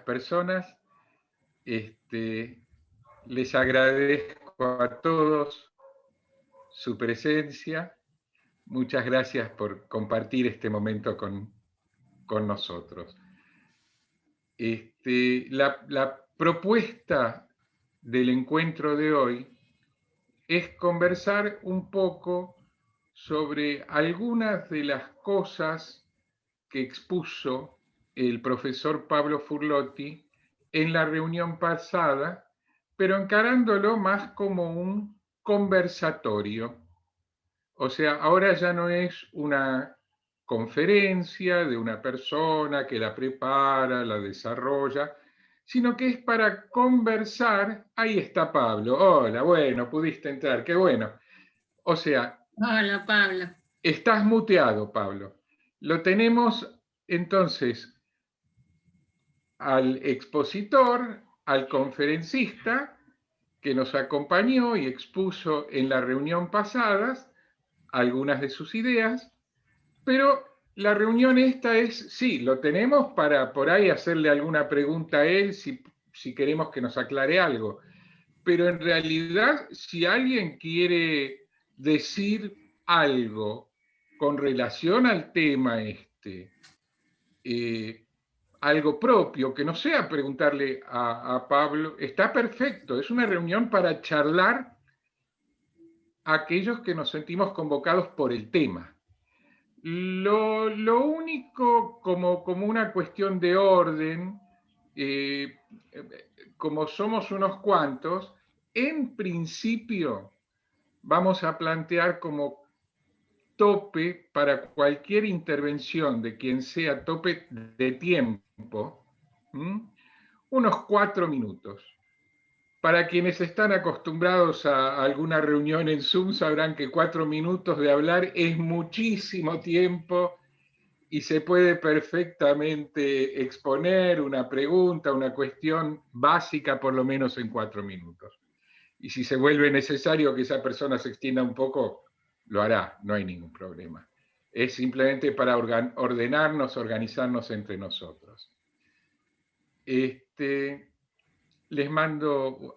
personas. Les agradezco a todos su presencia. Muchas gracias por compartir este momento con nosotros. La propuesta del encuentro de hoy es conversar un poco sobre algunas de las cosas que expuso el profesor Pablo Furlotti en la reunión pasada, pero encarándolo más como un conversatorio. O sea, ahora ya no es una conferencia de una persona que la prepara, la desarrolla, sino que es para conversar. Ahí está Pablo. Hola, bueno, pudiste entrar, qué bueno. O sea, hola, Pablo. Estás muteado, Pablo. Lo tenemos entonces al expositor, al conferencista que nos acompañó y expuso en la reunión pasada algunas de sus ideas, pero la reunión esta es, sí, lo tenemos para por ahí hacerle alguna pregunta a él si queremos que nos aclare algo, pero en realidad si alguien quiere decir algo con relación al tema algo propio, que no sea preguntarle a Pablo, está perfecto, es una reunión para charlar a aquellos que nos sentimos convocados por el tema. Lo único como una cuestión de orden, como somos unos cuantos, en principio vamos a plantear como tope para cualquier intervención de quien sea, tope de tiempo, unos 4 minutos. Para quienes están acostumbrados a alguna reunión en Zoom sabrán que 4 minutos de hablar es muchísimo tiempo y se puede perfectamente exponer una pregunta, una cuestión básica por lo menos en 4 minutos. Y si se vuelve necesario que esa persona se extienda un poco, lo hará, no hay ningún problema. Es simplemente para ordenarnos, organizarnos entre nosotros. Les mando,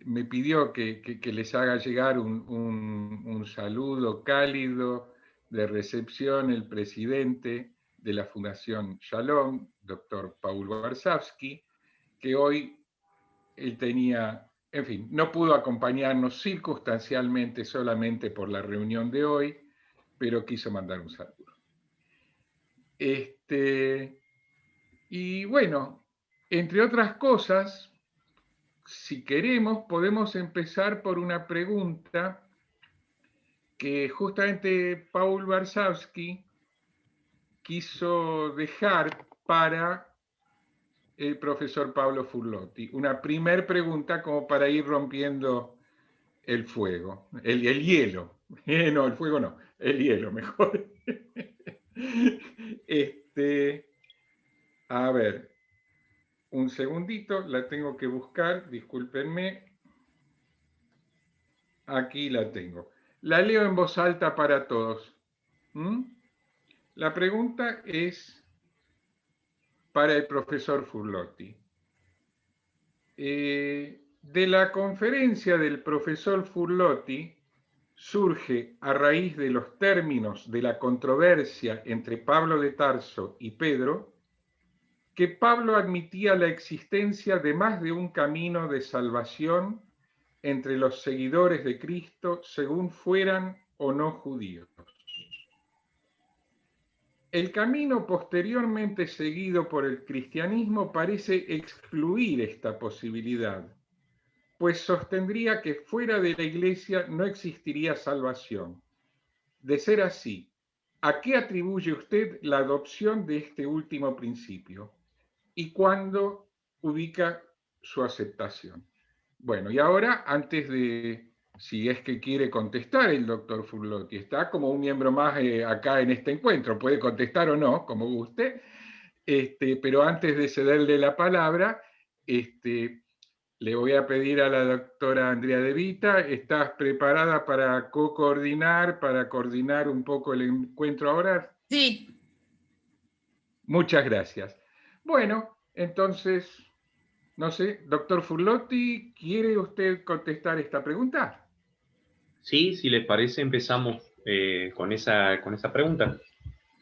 me pidió que les haga llegar un saludo cálido de recepción el presidente de la Fundación Shalom, doctor Paul Warsawski, que hoy él tenía, en fin, no pudo acompañarnos circunstancialmente solamente por la reunión de hoy, pero quiso mandar un saludo. Y bueno, entre otras cosas, si queremos, podemos empezar por una pregunta que justamente Paul Warsawski quiso dejar para el profesor Pablo Furlotti. Una primer pregunta como para ir rompiendo el fuego, el hielo. No, el fuego no, el hielo mejor. A ver, un segundito, la tengo que buscar, discúlpenme. Aquí la tengo. La leo en voz alta para todos. La pregunta es para el profesor Furlotti. De la conferencia del profesor Furlotti surge a raíz de los términos de la controversia entre Pablo de Tarso y Pedro, que Pablo admitía la existencia de más de un camino de salvación entre los seguidores de Cristo según fueran o no judíos. El camino posteriormente seguido por el cristianismo parece excluir esta posibilidad, pues sostendría que fuera de la Iglesia no existiría salvación. De ser así, ¿a qué atribuye usted la adopción de este último principio? ¿Y cuándo ubica su aceptación? Bueno, y ahora, antes de, si es que quiere contestar el doctor Furlotti, está como un miembro más acá en este encuentro, puede contestar o no, como guste, pero antes de cederle la palabra, le voy a pedir a la doctora Andrea De Vita, ¿estás preparada para co-coordinar, para coordinar un poco el encuentro ahora? Sí. Muchas gracias. Bueno, Entonces, no sé, doctor Furlotti, ¿quiere usted contestar esta pregunta? Sí, si les parece, empezamos con esa pregunta.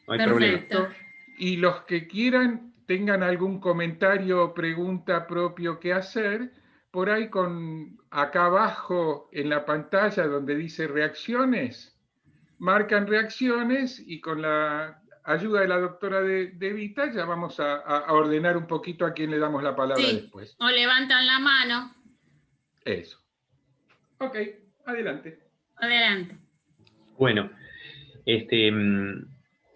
No hay problema. Perfecto. Perfecto. Y los que quieran, tengan algún comentario o pregunta propio que hacer, por ahí acá abajo en la pantalla donde dice reacciones, marcan reacciones y con la ayuda de la doctora de Vita ya vamos a ordenar un poquito a quién le damos la palabra Sí, después. o levantan la mano. Eso. Ok, adelante. Adelante. Bueno, este,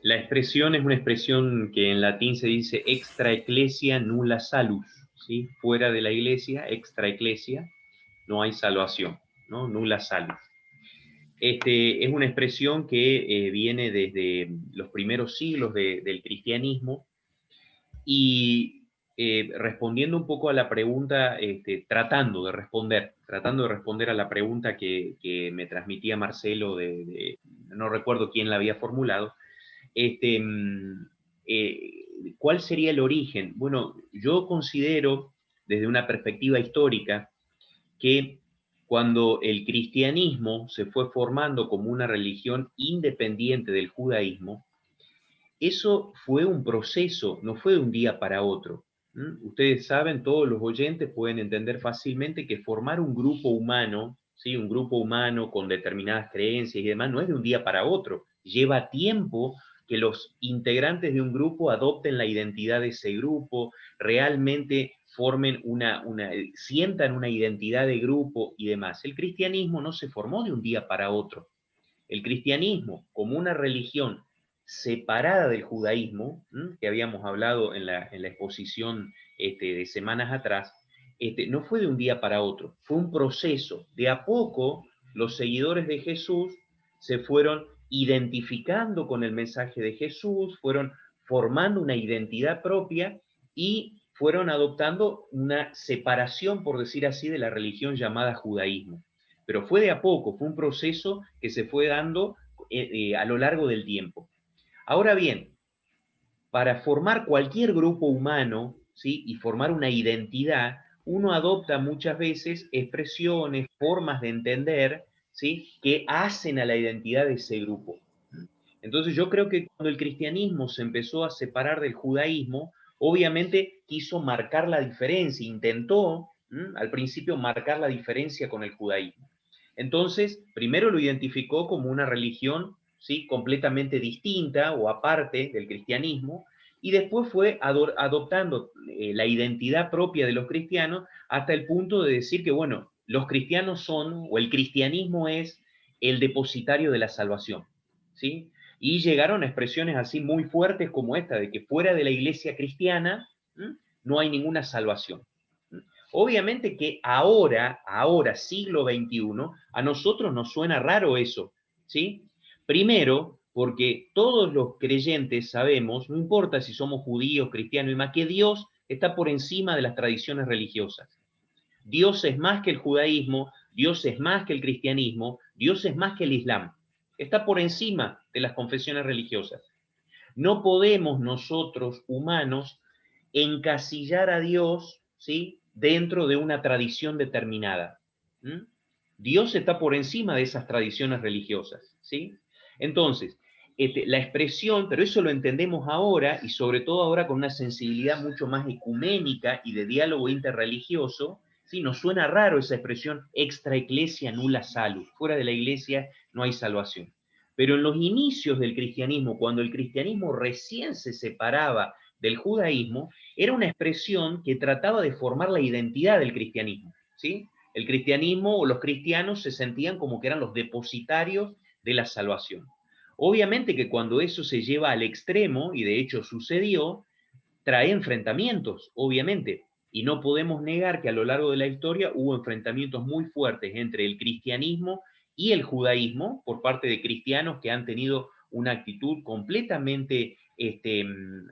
la expresión es una expresión que en latín se dice extra ecclesia nulla salus, ¿sí? Fuera de la iglesia, extra ecclesia, no hay salvación, ¿no? Nulla salus. Es una expresión que viene desde los primeros siglos del cristianismo y respondiendo un poco a la pregunta, tratando de responder a la pregunta que me transmitía Marcelo, no recuerdo quién la había formulado, este, eh, ¿cuál sería el origen? Bueno, yo considero desde una perspectiva histórica que cuando el cristianismo se fue formando como una religión independiente del judaísmo, eso fue un proceso, no fue de un día para otro. Ustedes saben, todos los oyentes pueden entender fácilmente que formar un grupo humano, ¿sí? Un grupo humano con determinadas creencias y demás, no es de un día para otro. Lleva tiempo que los integrantes de un grupo adopten la identidad de ese grupo, realmente formen sientan una identidad de grupo y demás. El cristianismo no se formó de un día para otro. El cristianismo, como una religión separada del judaísmo, que habíamos hablado en la exposición de semanas atrás, no fue de un día para otro, fue un proceso. De a poco, los seguidores de Jesús se fueron identificando con el mensaje de Jesús, fueron formando una identidad propia y fueron adoptando una separación, por decir así, de la religión llamada judaísmo. Pero fue de a poco, fue un proceso que se fue dando a lo largo del tiempo. Ahora bien, para formar cualquier grupo humano, ¿sí? Y formar una identidad, uno adopta muchas veces expresiones, formas de entender, ¿sí? Que hacen a la identidad de ese grupo. Entonces yo creo que cuando el cristianismo se empezó a separar del judaísmo, obviamente quiso marcar la diferencia, intentó al principio marcar la diferencia con el judaísmo. Entonces, primero lo identificó como una religión, ¿sí? Completamente distinta o aparte del cristianismo, y después fue adoptando la identidad propia de los cristianos hasta el punto de decir que, bueno, los cristianos son, o el cristianismo es el depositario de la salvación, ¿sí? Y llegaron a expresiones así muy fuertes como esta, de que fuera de la iglesia cristiana no hay ninguna salvación. Obviamente que ahora, siglo XXI, a nosotros nos suena raro eso, ¿sí? Primero, porque todos los creyentes sabemos, no importa si somos judíos, cristianos y más, que Dios está por encima de las tradiciones religiosas. Dios es más que el judaísmo, Dios es más que el cristianismo, Dios es más que el islam. Está por encima de las confesiones religiosas. No podemos nosotros, humanos, encasillar a Dios, ¿sí? Dentro de una tradición determinada. ¿Mm? Dios está por encima de esas tradiciones religiosas, ¿sí? Entonces, la expresión, pero eso lo entendemos ahora y sobre todo ahora con una sensibilidad mucho más ecuménica y de diálogo interreligioso, ¿sí? Nos suena raro esa expresión extra ecclesia nulla salus, fuera de la iglesia no hay salvación. Pero en los inicios del cristianismo, cuando el cristianismo recién se separaba del judaísmo, era una expresión que trataba de formar la identidad del cristianismo, ¿sí? El cristianismo o los cristianos se sentían como que eran los depositarios de la salvación. Obviamente que cuando eso se lleva al extremo, y de hecho sucedió, trae enfrentamientos, obviamente, y no podemos negar que a lo largo de la historia hubo enfrentamientos muy fuertes entre el cristianismo y el judaísmo por parte de cristianos que han tenido una actitud completamente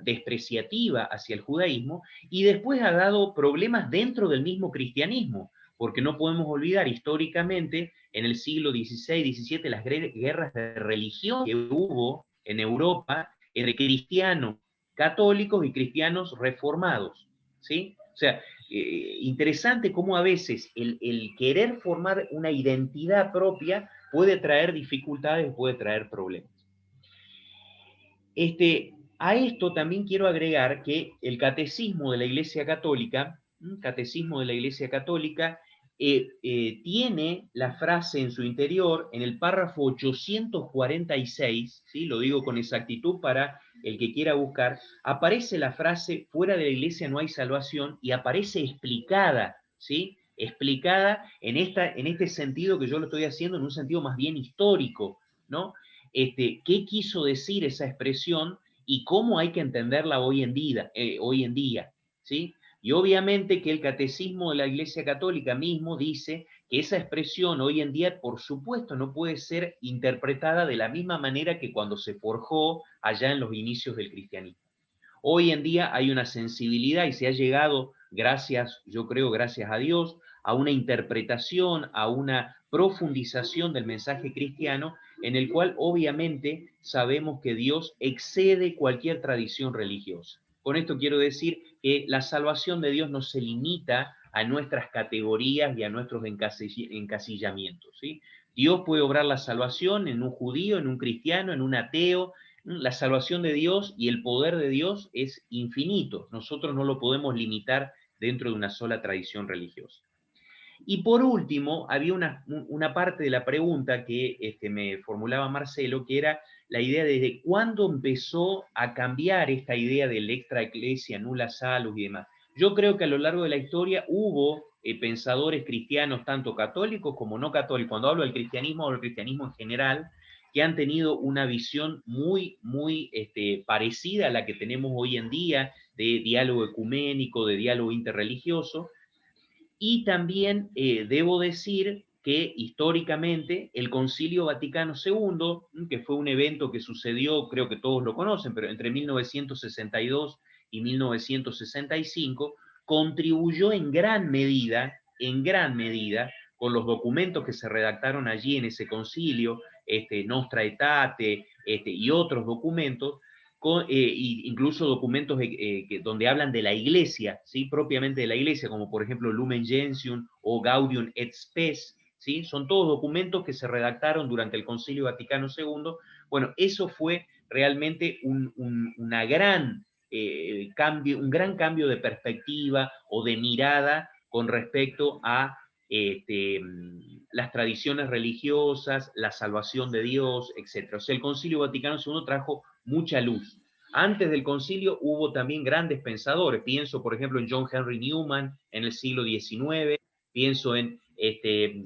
despreciativa hacia el judaísmo y después ha dado problemas dentro del mismo cristianismo, porque no podemos olvidar históricamente en el siglo XVI, XVII las guerras de religión que hubo en Europa entre cristianos católicos y cristianos reformados, ¿sí? O sea, interesante cómo a veces el querer formar una identidad propia puede traer dificultades, puede traer problemas. A esto también quiero agregar que el Catecismo de la Iglesia Católica, tiene la frase en su interior, en el párrafo 846, ¿sí? Lo digo con exactitud para el que quiera buscar, aparece la frase fuera de la Iglesia no hay salvación y aparece explicada, ¿sí? Explicada en este sentido que yo lo estoy haciendo, en un sentido más bien histórico, ¿no? ¿Qué quiso decir esa expresión y cómo hay que entenderla hoy en día, ¿sí? Y obviamente que el Catecismo de la Iglesia Católica mismo dice que esa expresión hoy en día, por supuesto, no puede ser interpretada de la misma manera que cuando se forjó allá en los inicios del cristianismo. Hoy en día hay una sensibilidad y se ha llegado, yo creo, gracias a Dios, a una interpretación, a una profundización del mensaje cristiano, en el cual obviamente sabemos que Dios excede cualquier tradición religiosa. Con esto quiero decir que la salvación de Dios no se limita a nuestras categorías y a nuestros encasillamientos, ¿sí? Dios puede obrar la salvación en un judío, en un cristiano, en un ateo. La salvación de Dios y el poder de Dios es infinito. Nosotros no lo podemos limitar dentro de una sola tradición religiosa. Y por último, había una parte de la pregunta que me formulaba Marcelo, que era la idea de desde cuándo empezó a cambiar esta idea del extra ecclesia, nulla salus y demás. Yo creo que a lo largo de la historia hubo pensadores cristianos, tanto católicos como no católicos. Cuando hablo del cristianismo en general, que han tenido una visión muy parecida a la que tenemos hoy en día, de diálogo ecuménico, de diálogo interreligioso. Y también debo decir que históricamente el Concilio Vaticano II, que fue un evento que sucedió, creo que todos lo conocen, pero entre 1962 y 1965, contribuyó en gran medida, con los documentos que se redactaron allí en ese concilio, Nostra Aetate, y otros documentos, incluso documentos donde hablan de la iglesia, ¿sí? Propiamente de la iglesia, como por ejemplo Lumen Gentium o Gaudium et Spes, ¿sí? Son todos documentos que se redactaron durante el Concilio Vaticano II. Bueno, eso fue realmente un gran cambio de perspectiva o de mirada con respecto a las tradiciones religiosas, la salvación de Dios, etc. O sea, el Concilio Vaticano II trajo mucha luz. Antes del concilio hubo también grandes pensadores. Pienso, por ejemplo, en John Henry Newman en el siglo XIX. Pienso en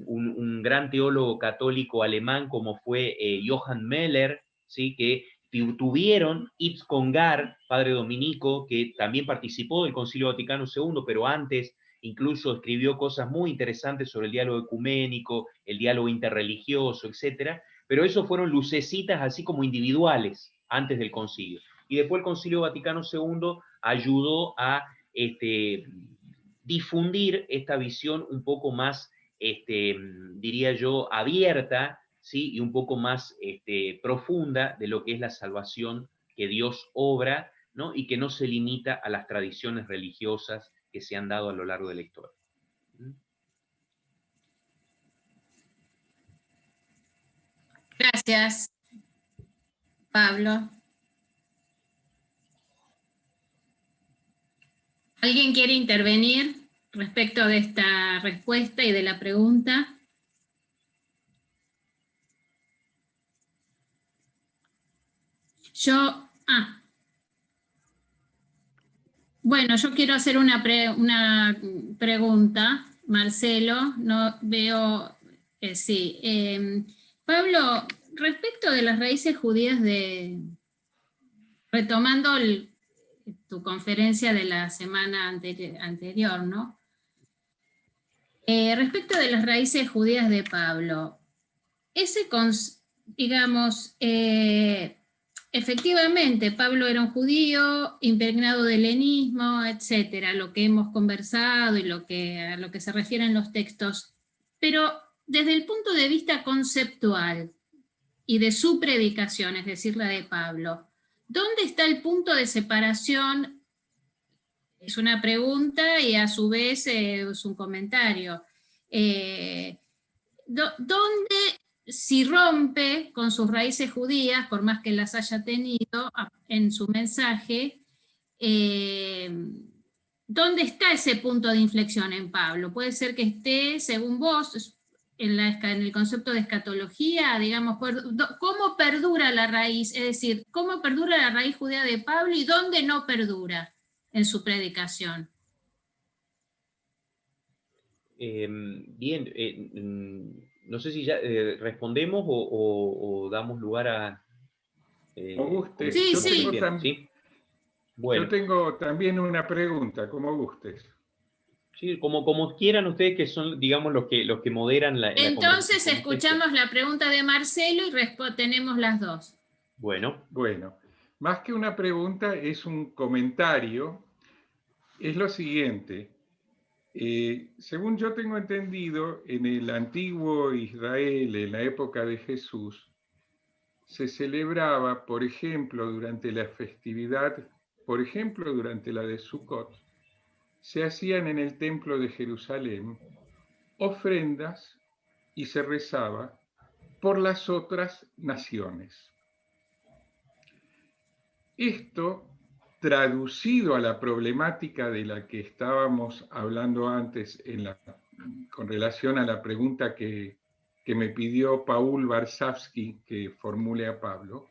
un gran teólogo católico alemán como fue Johann Meller, ¿sí? Que tuvieron Yves Congar, padre dominico, que también participó del Concilio Vaticano II, pero antes incluso escribió cosas muy interesantes sobre el diálogo ecuménico, el diálogo interreligioso, etc. Pero eso fueron lucecitas así como individuales antes del concilio. Y después el Concilio Vaticano II ayudó a difundir esta visión un poco más, diría yo, abierta, ¿sí? Y un poco más profunda de lo que es la salvación que Dios obra, ¿no? Y que no se limita a las tradiciones religiosas que se han dado a lo largo de la historia. Gracias, Pablo. ¿Alguien quiere intervenir respecto de esta respuesta y de la pregunta? Bueno, yo quiero hacer una pregunta, Marcelo, no veo, sí. Pablo, respecto de las raíces judías retomando tu conferencia de la semana anterior, ¿no? Respecto de las raíces judías de Pablo, digamos, efectivamente, Pablo era un judío impregnado de helenismo, etcétera, lo que hemos conversado y a lo que se refieren los textos. Pero desde el punto de vista conceptual y de su predicación, es decir, la de Pablo, ¿dónde está el punto de separación Es una pregunta y a su vez es un comentario. ¿Dónde, si rompe con sus raíces judías, por más que las haya tenido en su mensaje, ¿dónde está ese punto de inflexión en Pablo? Puede ser que esté, según vos, en el concepto de escatología, digamos, ¿cómo perdura la raíz? Es decir, ¿cómo perdura la raíz judía de Pablo y dónde no perdura en su predicación? Bien, no sé si ya respondemos o damos lugar a Como guste. Sí, como ustedes sí. quieran, ¿sí? Bueno, Yo tengo también una pregunta, como gustes. sí, como quieran ustedes, que son, digamos, los que moderan la conversación Entonces con ustedes. escuchamos la pregunta de Marcelo y tenemos las dos. Bueno, Bueno, más que una pregunta, es un comentario. Es lo siguiente. Según yo tengo entendido, en el antiguo Israel, en la época de Jesús, se celebraba, por ejemplo, durante la festividad, por ejemplo, durante la de Sukkot, se hacían en el templo de Jerusalén ofrendas y se rezaba por las otras naciones. Esto, traducido a la problemática de la que estábamos hablando antes con relación a la pregunta que me pidió Paul Varsavsky que formule a Pablo,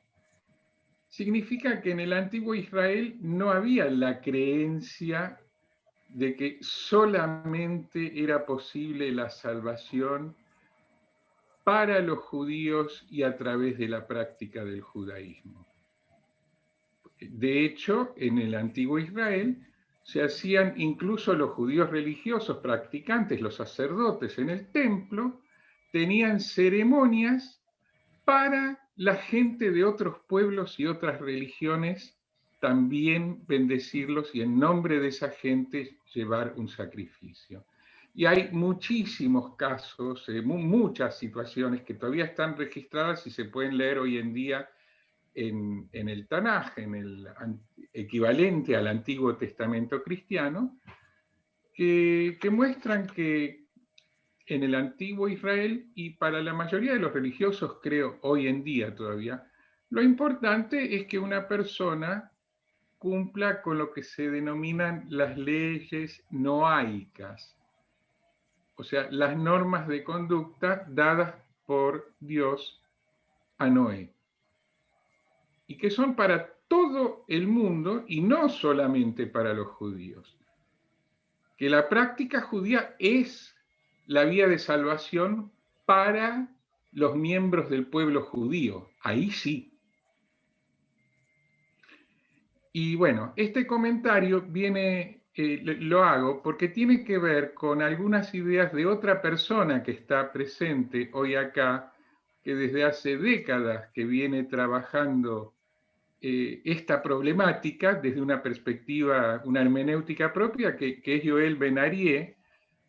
significa que en el antiguo Israel no había la creencia de que solamente era posible la salvación para los judíos y a través de la práctica del judaísmo. De hecho, en el antiguo Israel se hacían incluso los judíos religiosos practicantes, los sacerdotes en el templo, tenían ceremonias para la gente de otros pueblos y otras religiones también bendecirlos y en nombre de esa gente llevar un sacrificio. Y hay muchísimos casos, muchas situaciones que todavía están registradas y se pueden leer hoy en día en el Tanaj, en el equivalente al Antiguo Testamento cristiano, que muestran que en el antiguo Israel y para la mayoría de los religiosos, creo, hoy en día todavía, lo importante es que una persona cumpla con lo que se denominan las leyes noaicas, o sea, las normas de conducta dadas por Dios a Noé, y que son para todo el mundo y no solamente para los judíos. Que la práctica judía es la vía de salvación para los miembros del pueblo judío, ahí sí. Y bueno, este comentario lo hago porque tiene que ver con algunas ideas de otra persona que está presente hoy acá, que desde hace décadas que viene trabajando esta problemática desde una perspectiva, una hermenéutica propia, que es Yoel Ben-Arié.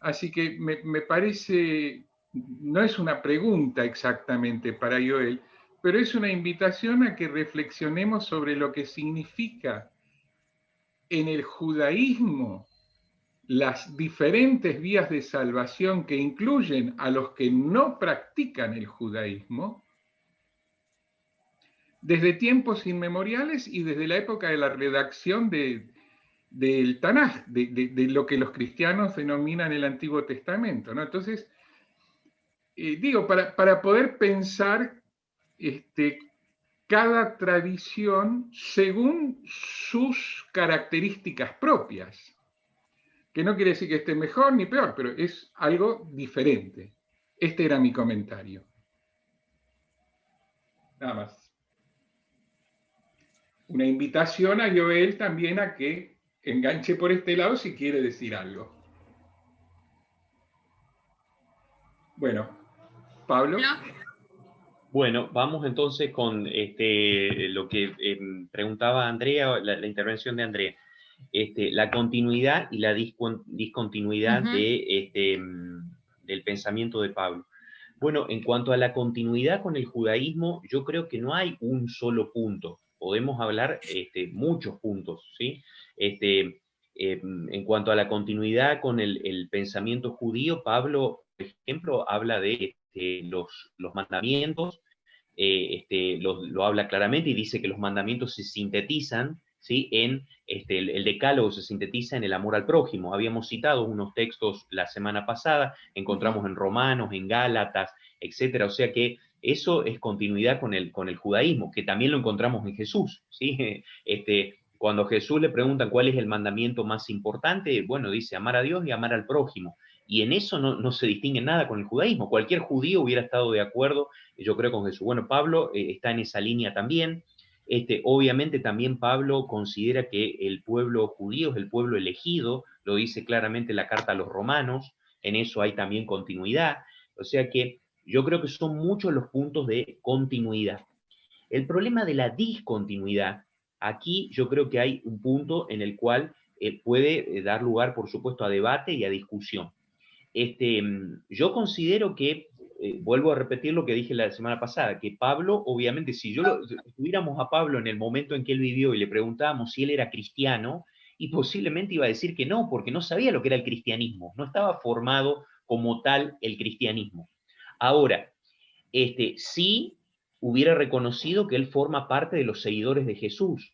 Así que me parece, no es una pregunta exactamente para Yoel, pero es una invitación a que reflexionemos sobre lo que significa en el judaísmo las diferentes vías de salvación que incluyen a los que no practican el judaísmo, desde tiempos inmemoriales y desde la época de la redacción del Tanaj, de lo que los cristianos denominan el Antiguo Testamento, ¿no? Entonces, digo, para poder pensar cada tradición según sus características propias, que no quiere decir que esté mejor ni peor, pero es algo diferente. Este era mi comentario. Nada más. Una invitación a Joel también a que enganche por este lado si quiere decir algo. Bueno, Pablo. bueno, vamos entonces con lo que preguntaba Andrea, la intervención de Andrea. La continuidad y la discontinuidad del pensamiento de Pablo. Bueno, en cuanto a la continuidad con el judaísmo, yo creo que no hay un solo punto. Podemos hablar muchos puntos, ¿sí? En cuanto a la continuidad con el pensamiento judío, Pablo, por ejemplo, habla de los mandamientos, lo habla claramente y dice que los mandamientos se sintetizan, ¿sí? El decálogo se sintetiza en el amor al prójimo. Habíamos citado unos textos la semana pasada, encontramos en Romanos, en Gálatas, etcétera. O sea que eso es continuidad con el judaísmo, que también lo encontramos en Jesús, ¿sí? Cuando a Jesús le preguntan cuál es el mandamiento más importante, bueno, dice amar a Dios y amar al prójimo. Y en eso no se distingue nada con el judaísmo. Cualquier judío hubiera estado de acuerdo, yo creo, con Jesús. Bueno, Pablo está en esa línea también. Obviamente también Pablo considera que el pueblo judío es el pueblo elegido, lo dice claramente la carta a los romanos, en eso hay también continuidad. O sea que yo creo que son muchos los puntos de continuidad. El problema de la discontinuidad, aquí yo creo que hay un punto en el cual puede dar lugar, por supuesto, a debate y a discusión. Yo considero que, vuelvo a repetir lo que dije la semana pasada, que Pablo, obviamente, si tuviéramos a Pablo en el momento en que él vivió y le preguntábamos si él era cristiano, y posiblemente iba a decir que no, porque no sabía lo que era el cristianismo, no estaba formado como tal el cristianismo. Ahora, sí hubiera reconocido que él forma parte de los seguidores de Jesús.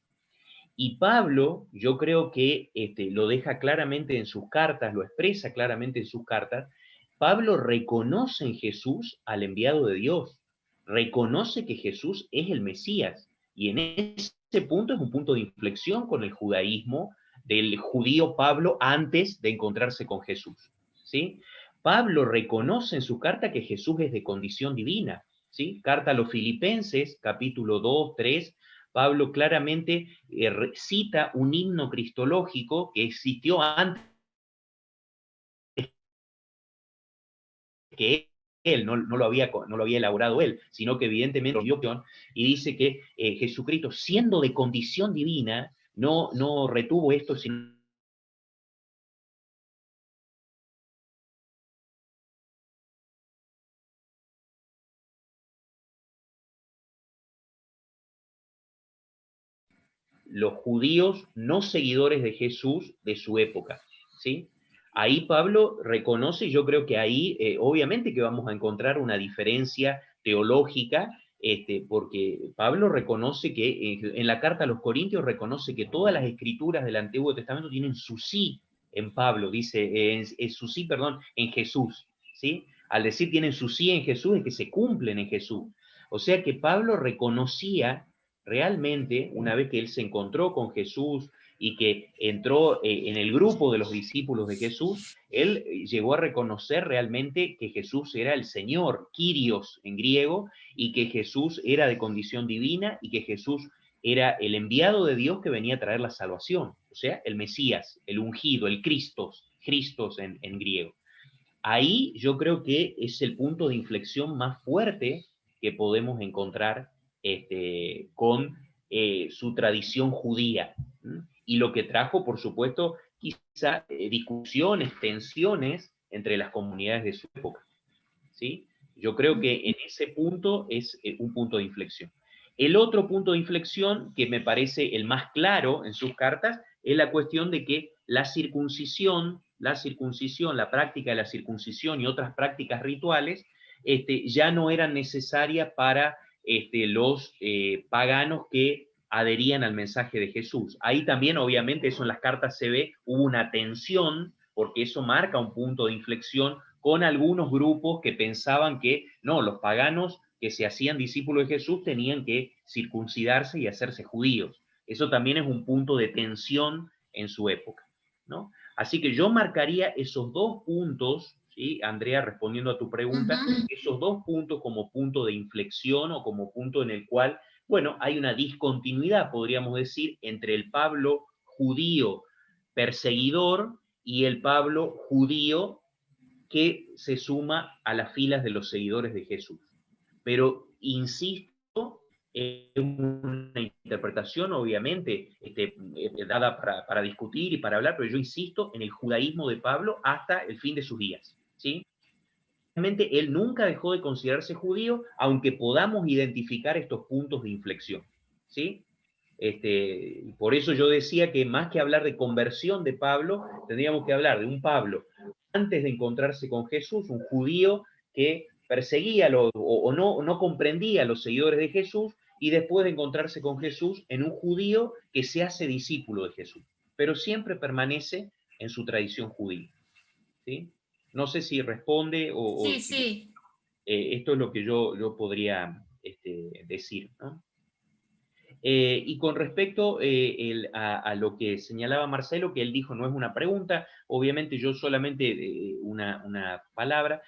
Y Pablo, yo creo que lo deja claramente en sus cartas, lo expresa claramente en sus cartas. Pablo reconoce en Jesús al enviado de Dios, reconoce que Jesús es el Mesías. Y en ese punto es un punto de inflexión con el judaísmo del judío Pablo antes de encontrarse con Jesús, ¿sí? Pablo reconoce en su carta que Jesús es de condición divina, ¿sí? Carta a los Filipenses, capítulo 2, 3, Pablo claramente cita un himno cristológico que existió antes que él, no lo había elaborado él, sino que evidentemente lo vio, y dice que Jesucristo, siendo de condición divina, no retuvo esto, sino los judíos no seguidores de Jesús de su época, ¿sí? Ahí Pablo reconoce, y yo creo que ahí obviamente que vamos a encontrar una diferencia teológica, porque Pablo reconoce que en la carta a los Corintios reconoce que todas las escrituras del Antiguo Testamento tienen su sí en Pablo, dice, su sí, perdón, en Jesús, ¿sí? Al decir tienen su sí en Jesús, es que se cumplen en Jesús. O sea que Pablo reconocía realmente, una vez que él se encontró con Jesús y que entró en el grupo de los discípulos de Jesús, él llegó a reconocer realmente que Jesús era el Señor, Kyrios en griego, y que Jesús era de condición divina y que Jesús era el enviado de Dios que venía a traer la salvación, o sea, el Mesías, el ungido, el Christos en griego. Ahí yo creo que es el punto de inflexión más fuerte que podemos encontrar con su tradición judía. Y lo que trajo, por supuesto, quizá discusiones, tensiones entre las comunidades de su época, ¿sí? Yo creo que en ese punto es un punto de inflexión. El otro punto de inflexión, que me parece el más claro en sus cartas, es la cuestión de que la circuncisión, la práctica de la circuncisión y otras prácticas rituales, ya no eran necesarias para los paganos que adherían al mensaje de Jesús. Ahí también, obviamente, eso en las cartas se ve, hubo una tensión, porque eso marca un punto de inflexión con algunos grupos que pensaban que no, los paganos que se hacían discípulos de Jesús tenían que circuncidarse y hacerse judíos. Eso también es un punto de tensión en su época, ¿no? Así que yo marcaría esos dos puntos, ¿sí? Andrea, respondiendo a tu pregunta, esos dos puntos como punto de inflexión o como punto en el cual, bueno, hay una discontinuidad, podríamos decir, entre el Pablo judío perseguidor y el Pablo judío que se suma a las filas de los seguidores de Jesús. Pero, insisto, es una interpretación obviamente dada para discutir y para hablar, pero yo insisto en el judaísmo de Pablo hasta el fin de sus días, ¿sí? Realmente él nunca dejó de considerarse judío, aunque podamos identificar estos puntos de inflexión, ¿sí? Por eso yo decía que más que hablar de conversión de Pablo, tendríamos que hablar de un Pablo antes de encontrarse con Jesús, un judío que perseguía o no comprendía a los seguidores de Jesús, y después de encontrarse con Jesús, en un judío que se hace discípulo de Jesús, pero siempre permanece en su tradición judía. ¿Sí? No sé si responde Sí, si, sí. esto es lo que yo podría decir, ¿no? Y con respecto a lo que señalaba Marcelo, que él dijo no es una pregunta, obviamente yo solamente una palabra,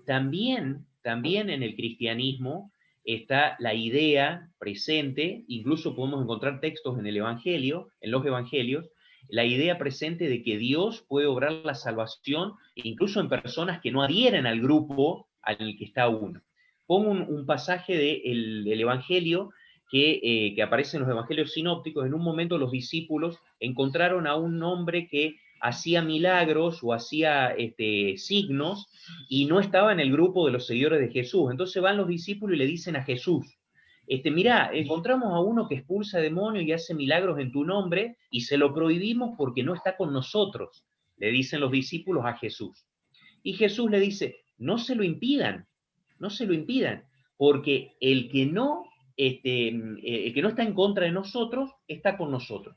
también en el cristianismo está la idea presente, incluso podemos encontrar textos en el Evangelio, en los Evangelios, la idea presente de que Dios puede obrar la salvación incluso en personas que no adhieren al grupo al que está uno. Pongo un pasaje del Evangelio que aparece en los evangelios sinópticos. En un momento los discípulos encontraron a un hombre que hacía milagros o hacía signos y no estaba en el grupo de los seguidores de Jesús. Entonces van los discípulos y le dicen a Jesús, mirá, encontramos a uno que expulsa demonios y hace milagros en tu nombre y se lo prohibimos porque no está con nosotros, le dicen los discípulos a Jesús. Y Jesús le dice, no se lo impidan, no se lo impidan, porque el que no está en contra de nosotros, está con nosotros.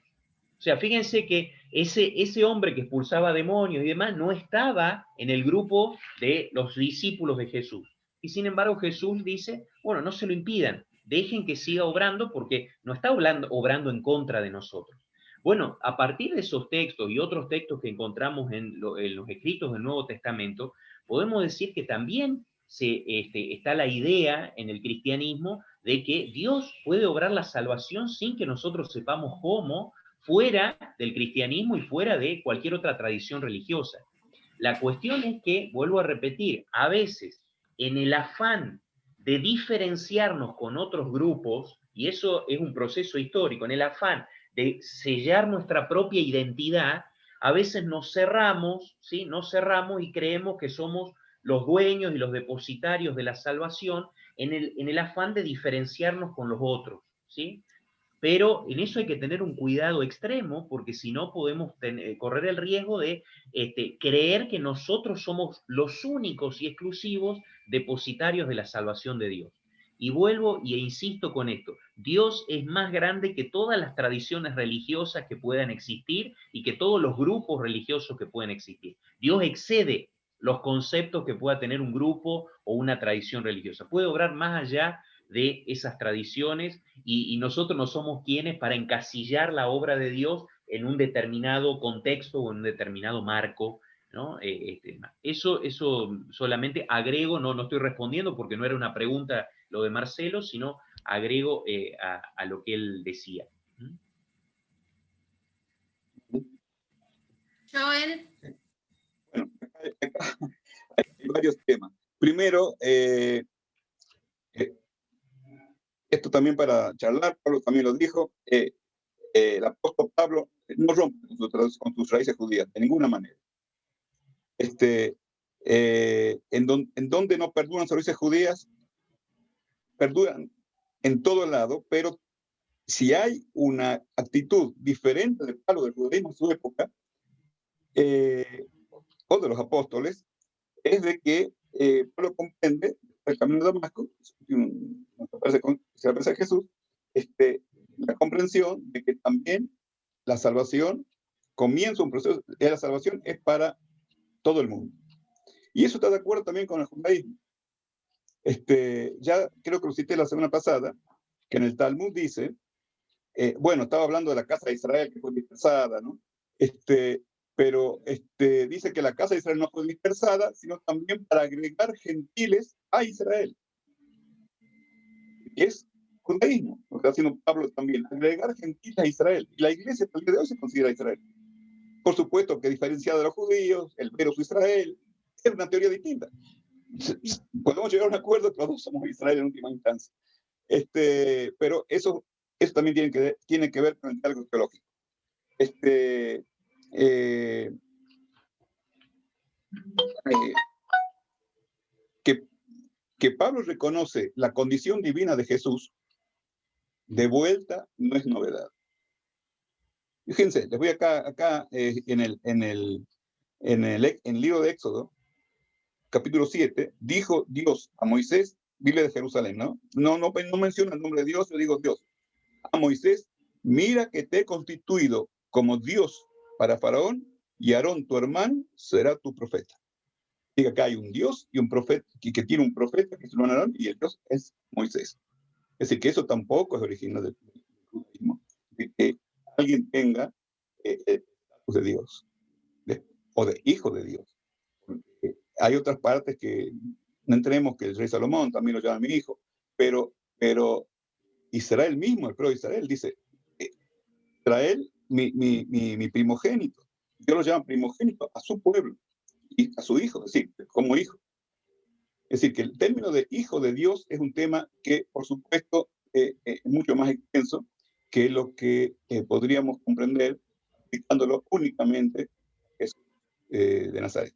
O sea, fíjense que ese hombre que expulsaba demonios y demás no estaba en el grupo de los discípulos de Jesús. Y sin embargo Jesús dice, bueno, no se lo impidan, dejen que siga obrando porque no está obrando en contra de nosotros. Bueno, a partir de esos textos y otros textos que encontramos en los escritos del Nuevo Testamento, podemos decir que también está la idea en el cristianismo de que Dios puede obrar la salvación sin que nosotros sepamos cómo, fuera del cristianismo y fuera de cualquier otra tradición religiosa. La cuestión es que, vuelvo a repetir, a veces en el afán de diferenciarnos con otros grupos, y eso es un proceso histórico, en el afán de sellar nuestra propia identidad, a veces nos cerramos, ¿sí? Nos cerramos y creemos que somos los dueños y los depositarios de la salvación en el afán de diferenciarnos con los otros, ¿sí? Pero en eso hay que tener un cuidado extremo, porque si no podemos correr el riesgo de creer que nosotros somos los únicos y exclusivos depositarios de la salvación de Dios. Y vuelvo e insisto con esto, Dios es más grande que todas las tradiciones religiosas que puedan existir y que todos los grupos religiosos que pueden existir. Dios excede los conceptos que pueda tener un grupo o una tradición religiosa. Puede obrar más allá de esas tradiciones y nosotros no somos quienes para encasillar la obra de Dios en un determinado contexto o en un determinado marco, ¿no? Eso solamente agrego, no estoy respondiendo porque no era una pregunta lo de Marcelo, sino agrego a lo que él decía. Joel. Bueno, acá hay varios temas. Primero, esto también para charlar, Pablo también lo dijo, el apóstol Pablo no rompe con sus raíces judías, de ninguna manera. En donde no perduran sus raíces judías, perduran en todo lado, pero si hay una actitud diferente de Pablo del judaísmo en su época, o de los apóstoles, es de que Pablo comprende el camino de Damasco, se aparece a Jesús, la comprensión de que también la salvación comienza un proceso, la salvación es para todo el mundo. Y eso está de acuerdo también con el judaísmo. Ya creo que lo cité la semana pasada, que en el Talmud dice, bueno, estaba hablando de la casa de Israel que fue dispersada, ¿no? Pero dice que la casa de Israel no fue dispersada, sino también para agregar gentiles a Israel. Es judaísmo, lo que está haciendo Pablo también, agregar gentiles a Israel. Y la iglesia hasta el día de hoy se considera Israel. Por supuesto que diferenciada de los judíos, el veros Israel, es una teoría distinta. Podemos llegar a un acuerdo que los dos somos Israel en última instancia. Pero eso también tiene que ver con el diálogo teológico. Que Pablo reconoce la condición divina de Jesús, de vuelta no es novedad. Fíjense, les voy acá en el libro de Éxodo, capítulo 7, dijo Dios a Moisés, Biblia de Jerusalén, ¿no? No menciona el nombre de Dios, yo digo Dios. A Moisés, mira que te he constituido como Dios para Faraón, y Aarón, tu hermano, será tu profeta. Diga que hay un Dios y un profeta, que tiene un profeta, que es el hermano Aarón, y el Dios es Moisés. Es decir, que eso tampoco es original del judaísmo, de que alguien tenga estatus de Dios, o de hijo de Dios. Hay otras partes que no entremos, que el rey Salomón también lo llama mi hijo, pero Israel mismo, el pueblo de Israel, dice, Israel, mi primogénito. Dios lo llama primogénito a su pueblo y a su hijo, es decir, como hijo. Es decir, que el término de hijo de Dios es un tema que, por supuesto, es mucho más extenso que lo que podríamos comprender aplicándolo únicamente a Jesús de Nazaret.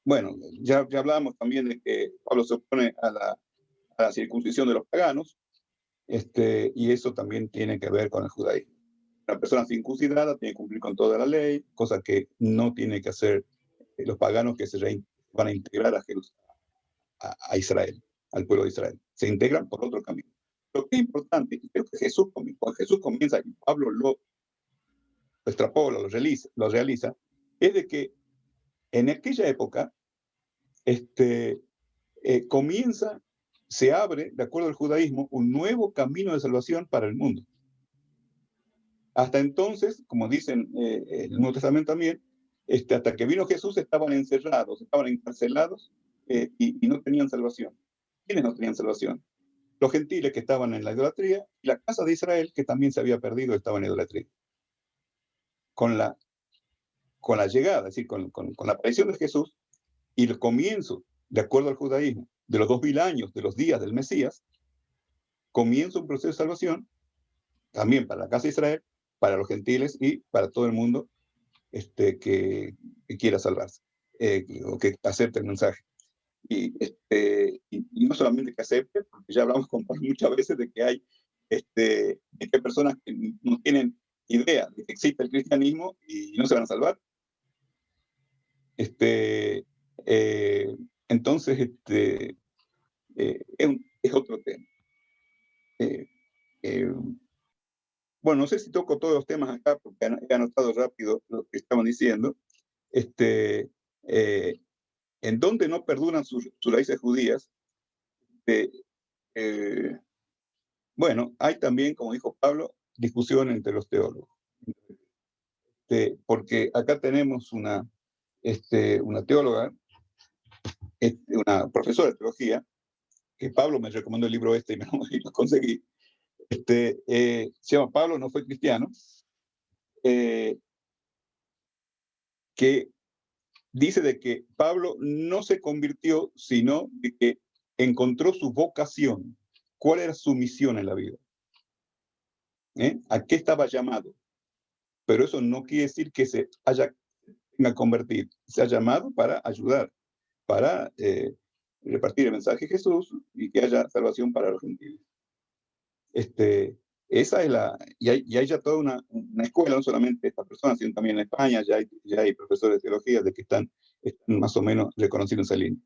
Bueno, ya hablábamos también de que Pablo se opone a la circuncisión de los paganos, y eso también tiene que ver con el judaísmo. La persona circuncidada tiene que cumplir con toda la ley, cosa que no tiene que hacer los paganos que van a integrar a Israel, al pueblo de Israel. Se integran por otro camino. Lo que es importante, y creo que cuando Jesús comienza, y Pablo lo extrapola, lo realiza, es de que en aquella época se abre, de acuerdo al judaísmo, un nuevo camino de salvación para el mundo. Hasta entonces, como dicen el Nuevo Testamento también, hasta que vino Jesús estaban encerrados, estaban encarcelados y no tenían salvación. ¿Quiénes no tenían salvación? Los gentiles que estaban en la idolatría y la casa de Israel que también se había perdido, estaba en idolatría. Con la llegada, es decir, con la aparición de Jesús y el comienzo, de acuerdo al judaísmo, de los 2000 años, de los días del Mesías, comienza un proceso de salvación también para la casa de Israel, para los gentiles y para todo el mundo que quiera salvarse, o que acepte el mensaje. Y no solamente que acepte, porque ya hablamos con Pablo muchas veces de que hay personas que no tienen idea de que existe el cristianismo y no se van a salvar. Entonces, es otro tema. Bueno, no sé si toco todos los temas acá, porque he anotado rápido lo que estaban diciendo. En donde no perduran sus raíces judías, bueno, hay también, como dijo Pablo, discusión entre los teólogos. Porque acá tenemos una teóloga, una profesora de teología, que Pablo me recomendó el libro y lo conseguí. Se llama Pablo no fue cristiano, que dice de que Pablo no se convirtió, sino de que encontró su vocación. ¿Cuál era su misión en la vida? ¿A qué estaba llamado? Pero eso no quiere decir que se haya convertido. Se ha llamado para ayudar, para repartir el mensaje de Jesús y que haya salvación para los gentiles. Esa es y hay ya toda una escuela, no solamente esta persona, sino también en España ya hay profesores de teología de que están más o menos reconociendo esa línea.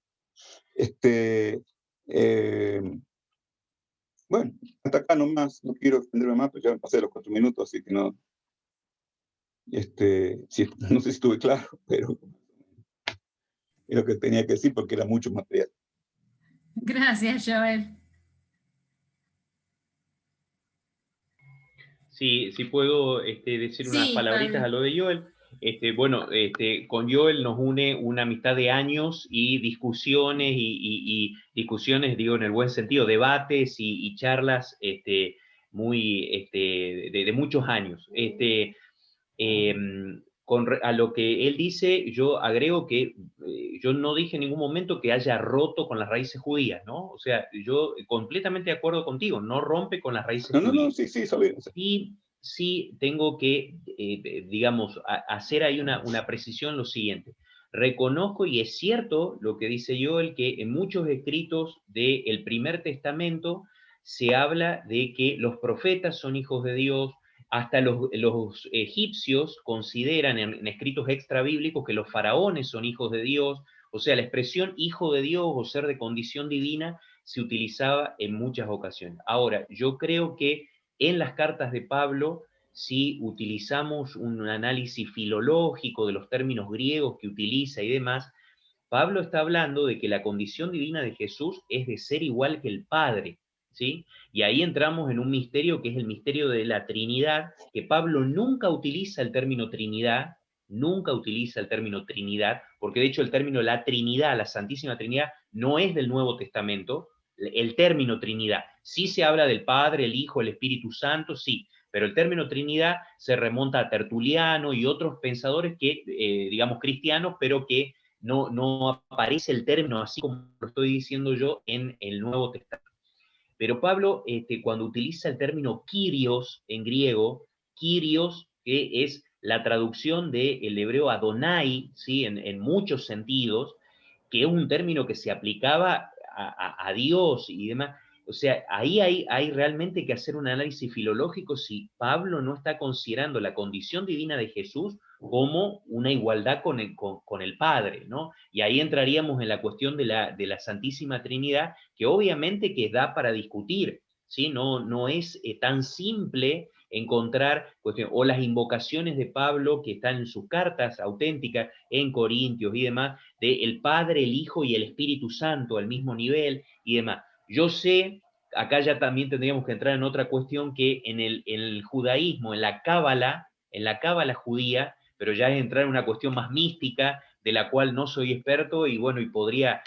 Bueno, hasta acá nomás, no quiero extenderme más, pues ya me pasé los 4 minutos, así que no, no sé si estuve claro, pero es lo que tenía que decir porque era mucho material. Gracias, Joel. Sí, puedo decir unas palabritas a lo de Joel. Bueno, con Joel nos une una amistad de años y discusiones, y discusiones, digo, en el buen sentido, debates y charlas muy, de muchos años. A lo que él dice, yo agrego que yo no dije en ningún momento que haya roto con las raíces judías, ¿no? O sea, yo completamente de acuerdo contigo, no rompe con las raíces judías. No, sí, sabía. Y sí tengo que, digamos, hacer ahí una precisión lo siguiente. Reconozco, y es cierto lo que dice Joel, que en muchos escritos del Primer Testamento se habla de que los profetas son hijos de Dios, hasta los egipcios consideran en escritos extrabíblicos que los faraones son hijos de Dios, o sea, la expresión hijo de Dios o ser de condición divina se utilizaba en muchas ocasiones. Ahora, yo creo que en las cartas de Pablo, si utilizamos un análisis filológico de los términos griegos que utiliza y demás, Pablo está hablando de que la condición divina de Jesús es de ser igual que el Padre, ¿sí? Y ahí entramos en un misterio que es el misterio de la Trinidad, que Pablo nunca utiliza el término Trinidad, porque de hecho el término la Trinidad, la Santísima Trinidad, no es del Nuevo Testamento, el término Trinidad. Sí se habla del Padre, el Hijo, el Espíritu Santo, sí, pero el término Trinidad se remonta a Tertuliano y otros pensadores que, digamos, cristianos, pero que no aparece el término así como lo estoy diciendo yo en el Nuevo Testamento. Pero Pablo, cuando utiliza el término Kyrios en griego, Kyrios, que es la traducción del hebreo Adonai, ¿sí? En muchos sentidos, que es un término que se aplicaba a Dios y demás. O sea, ahí hay realmente que hacer un análisis filológico si Pablo no está considerando la condición divina de Jesús como una igualdad con el Padre, ¿no? Y ahí entraríamos en la cuestión de la Santísima Trinidad, que obviamente que da para discutir, ¿sí? No es tan simple encontrar cuestiones, o las invocaciones de Pablo que están en sus cartas auténticas en Corintios y demás, de el Padre, el Hijo y el Espíritu Santo al mismo nivel y demás. Yo sé, acá ya también tendríamos que entrar en otra cuestión que en el judaísmo, en la cábala judía, pero ya es entrar en una cuestión más mística, de la cual no soy experto, y bueno, y podría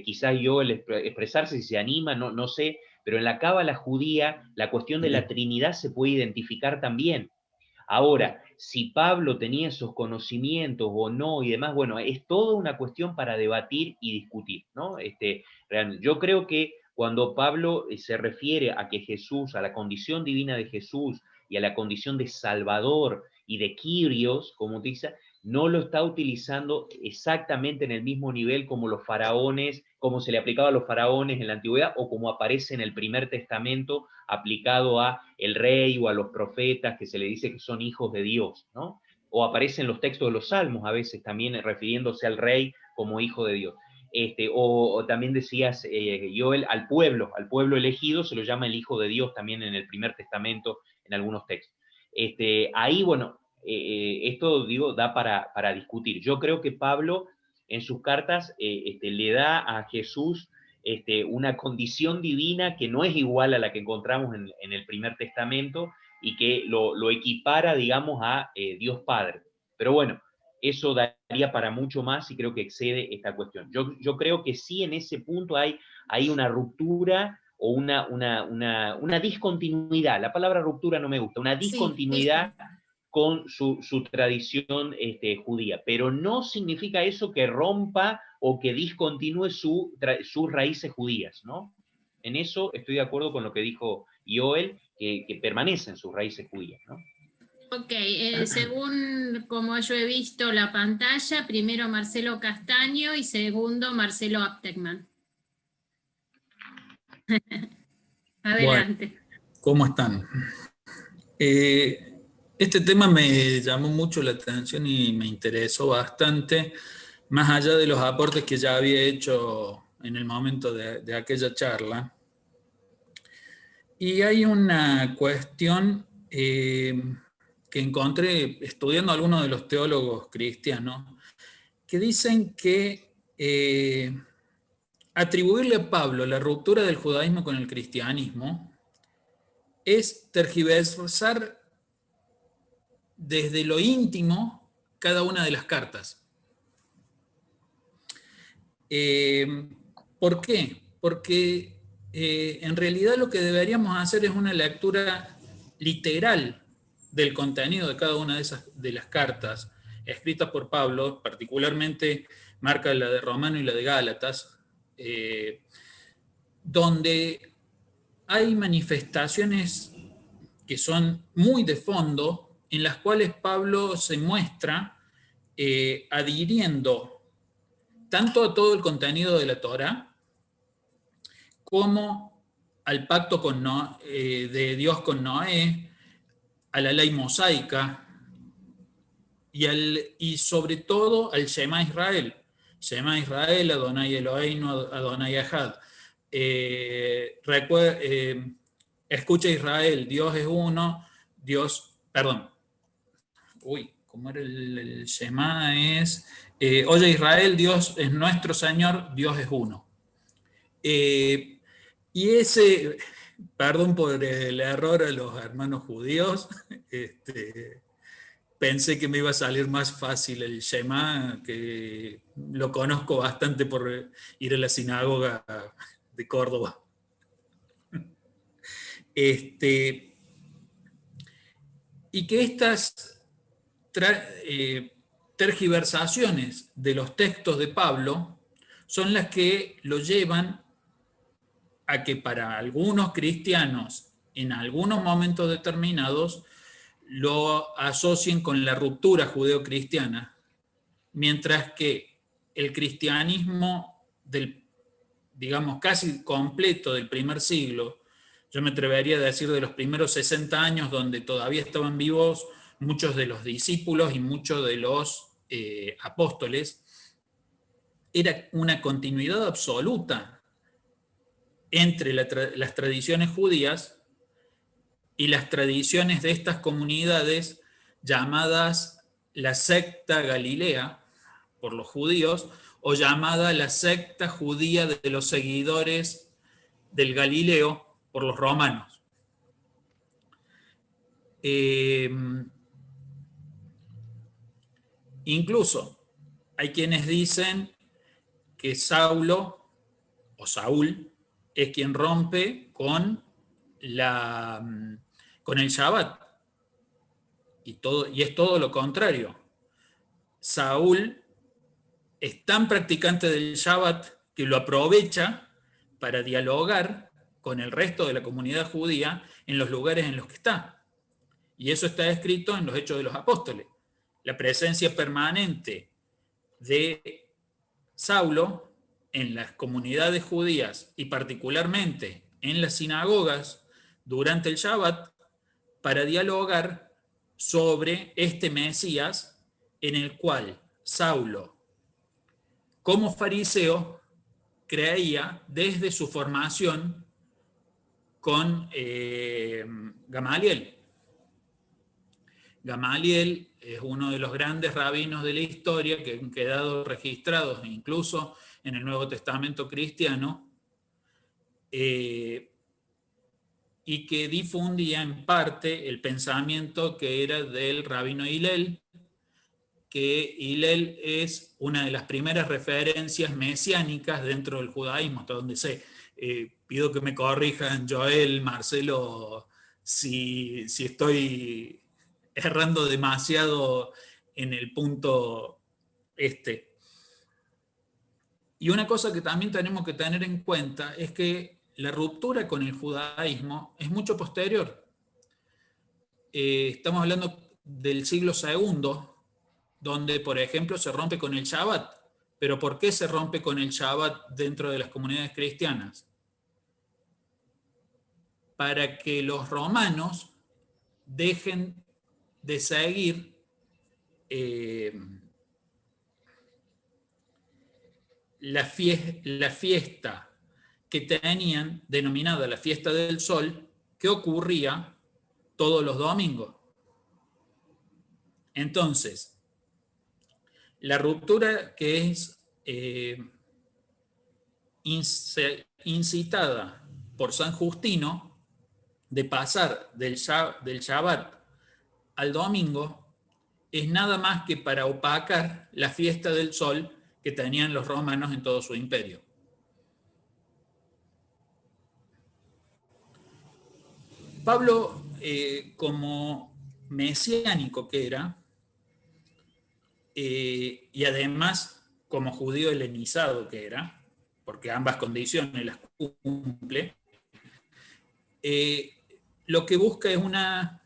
quizás yo expresarse si se anima, no sé, pero en la cábala judía la cuestión de la Trinidad se puede identificar también. Ahora, si Pablo tenía esos conocimientos o no y demás, bueno, es toda una cuestión para debatir y discutir, ¿no? Realmente, yo creo que cuando Pablo se refiere a que Jesús, a la condición divina de Jesús y a la condición de Salvador y de Kyrios, como utiliza, no lo está utilizando exactamente en el mismo nivel como los faraones, como se le aplicaba a los faraones en la antigüedad o como aparece en el Primer Testamento aplicado a el rey o a los profetas que se le dice que son hijos de Dios, ¿no? O aparece en los textos de los salmos a veces también refiriéndose al rey como hijo de Dios. O también decías, Joel, al pueblo elegido se lo llama el hijo de Dios también en el Primer Testamento en algunos textos. Ahí, bueno, esto, digo, da para discutir. Yo creo que Pablo en sus cartas le da a Jesús una condición divina que no es igual a la que encontramos en el Primer Testamento y que lo equipara, digamos, a Dios Padre. Pero bueno, eso daría para mucho más y creo que excede esta cuestión. Yo creo que sí, en ese punto hay una ruptura o una discontinuidad. La palabra ruptura no me gusta, una discontinuidad sí, con su tradición judía, pero no significa eso que rompa o que discontinúe sus raíces judías, ¿no? En eso estoy de acuerdo con lo que dijo Joel, que permanece en sus raíces judías, ¿no? Ok, según como yo he visto la pantalla, primero Marcelo Castaño y segundo Marcelo Aptegman. Adelante. Bueno, ¿cómo están? Este tema me llamó mucho la atención y me interesó bastante, más allá de los aportes que ya había hecho en el momento de aquella charla. Y hay una cuestión que encontré estudiando a algunos de los teólogos cristianos que dicen que atribuirle a Pablo la ruptura del judaísmo con el cristianismo es tergiversar desde lo íntimo cada una de las cartas. ¿Por qué? Porque en realidad lo que deberíamos hacer es una lectura literal del contenido de cada una de las cartas escritas por Pablo, particularmente marca la de Romano y la de Gálatas, donde hay manifestaciones que son muy de fondo, en las cuales Pablo se muestra adhiriendo tanto a todo el contenido de la Torá, como al pacto de Dios con Noé, a la ley mosaica, y sobre todo al Shema Israel. Shema Israel, Adonai Eloheinu, Adonai Echad. Escucha Israel, Dios es uno, ¿cómo era el Shema? Oye Israel, Dios es nuestro Señor, Dios es uno. Y ese, perdón por el error a los hermanos judíos, pensé que me iba a salir más fácil el Shema, que lo conozco bastante por ir a la sinagoga de Córdoba. Y que estas tergiversaciones de los textos de Pablo son las que lo llevan a que para algunos cristianos, en algunos momentos determinados, lo asocien con la ruptura judeocristiana, mientras que el cristianismo digamos, casi completo del primer siglo, yo me atrevería a decir de los primeros 60 años, donde todavía estaban vivos muchos de los discípulos y muchos de los apóstoles, era una continuidad absoluta entre las tradiciones judías y las tradiciones de estas comunidades llamadas la secta Galilea por los judíos, o llamada la secta judía de los seguidores del Galileo por los romanos. Incluso hay quienes dicen que Saúl es quien rompe con el Shabbat, y es todo lo contrario. Saúl es tan practicante del Shabbat que lo aprovecha para dialogar con el resto de la comunidad judía en los lugares en los que está. Y eso está escrito en los Hechos de los Apóstoles. La presencia permanente de Saulo en las comunidades judías y particularmente en las sinagogas durante el Shabbat para dialogar sobre este Mesías en el cual Saulo, como fariseo, creía desde su formación con Gamaliel. Gamaliel es uno de los grandes rabinos de la historia que han quedado registrados incluso en el Nuevo Testamento cristiano, y que difundía en parte el pensamiento que era del rabino Hillel, que Hillel es una de las primeras referencias mesiánicas dentro del judaísmo, hasta donde sé. Pido que me corrijan, Joel, Marcelo, si estoy errando demasiado en el punto Y una cosa que también tenemos que tener en cuenta es que la ruptura con el judaísmo es mucho posterior. Estamos hablando del siglo II, donde, por ejemplo, se rompe con el Shabbat. ¿Pero por qué se rompe con el Shabbat dentro de las comunidades cristianas? Para que los romanos dejen de seguir la fiesta que tenían, denominada la fiesta del sol, que ocurría todos los domingos. Entonces, la ruptura que es incitada por San Justino de pasar del Shabbat al domingo es nada más que para opacar la fiesta del sol que tenían los romanos en todo su imperio. Pablo, como mesiánico que era, y además como judío helenizado que era, porque ambas condiciones las cumple, lo que busca es una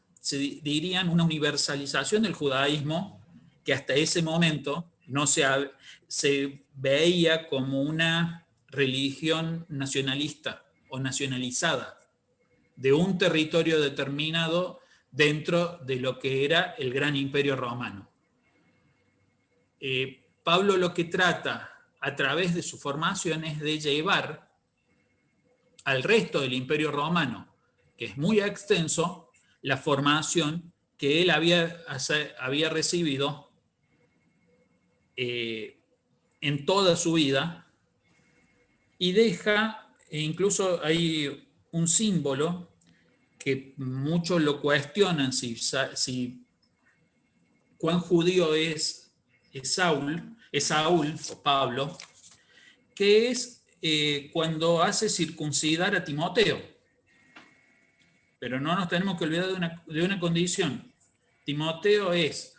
universalización del judaísmo que hasta ese momento no se veía como una religión nacionalista o nacionalizada de un territorio determinado dentro de lo que era el gran imperio romano. Pablo lo que trata a través de su formación es de llevar al resto del imperio romano, que es muy extenso, la formación que él había recibido en toda su vida, y deja, e incluso hay un símbolo que muchos lo cuestionan si cuán judío es Saúl o Pablo, que es cuando hace circuncidar a Timoteo. Pero no nos tenemos que olvidar de una condición. Timoteo es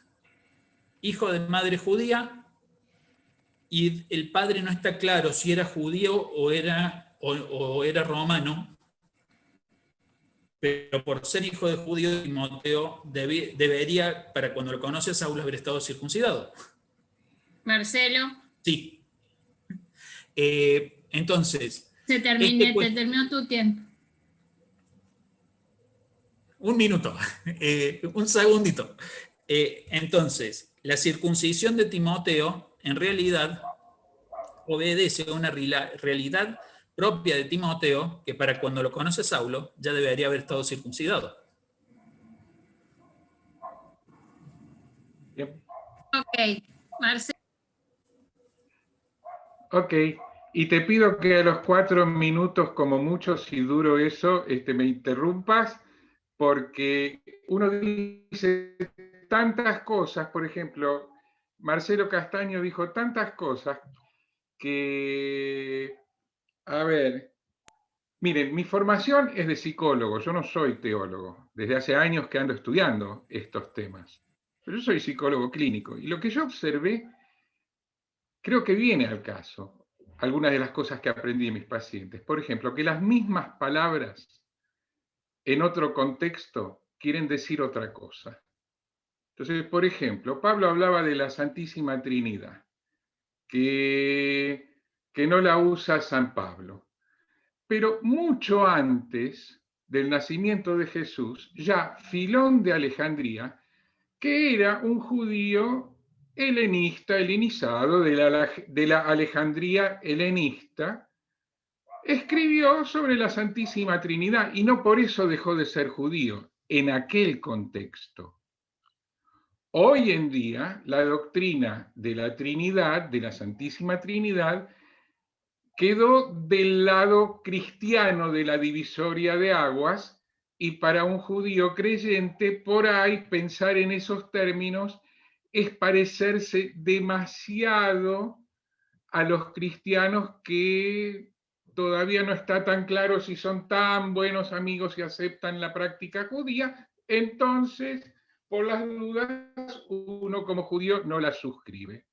hijo de madre judía y el padre no está claro si era judío o era romano, pero por ser hijo de judío, Timoteo debería, para cuando lo conoce a Saúl, haber estado circuncidado. Marcelo. Sí. Entonces... Te terminó tu tiempo. Un minuto, un segundito. Entonces, la circuncisión de Timoteo en realidad obedece a una realidad propia de Timoteo, que para cuando lo conoce Saulo ya debería haber estado circuncidado. Ok, Marcelo. Ok, y te pido que a los 4 minutos, como mucho, si duro eso, me interrumpas, porque uno dice tantas cosas, por ejemplo, Marcelo Castaño dijo tantas cosas que, a ver, miren, mi formación es de psicólogo, yo no soy teólogo, desde hace años que ando estudiando estos temas, pero yo soy psicólogo clínico, y lo que yo observé creo que viene al caso algunas de las cosas que aprendí de mis pacientes. Por ejemplo, que las mismas palabras en otro contexto quieren decir otra cosa. Entonces, por ejemplo, Pablo hablaba de la Santísima Trinidad, que no la usa San Pablo. Pero mucho antes del nacimiento de Jesús, ya Filón de Alejandría, que era un judío helenizado de la Alejandría helenista, escribió sobre la Santísima Trinidad y no por eso dejó de ser judío en aquel contexto. Hoy en día, la doctrina de la Trinidad, de la Santísima Trinidad, quedó del lado cristiano de la divisoria de aguas, y para un judío creyente, por ahí pensar en esos términos es parecerse demasiado a los cristianos que todavía no está tan claro si son tan buenos amigos y aceptan la práctica judía. Entonces, por las dudas, uno como judío no la suscribe.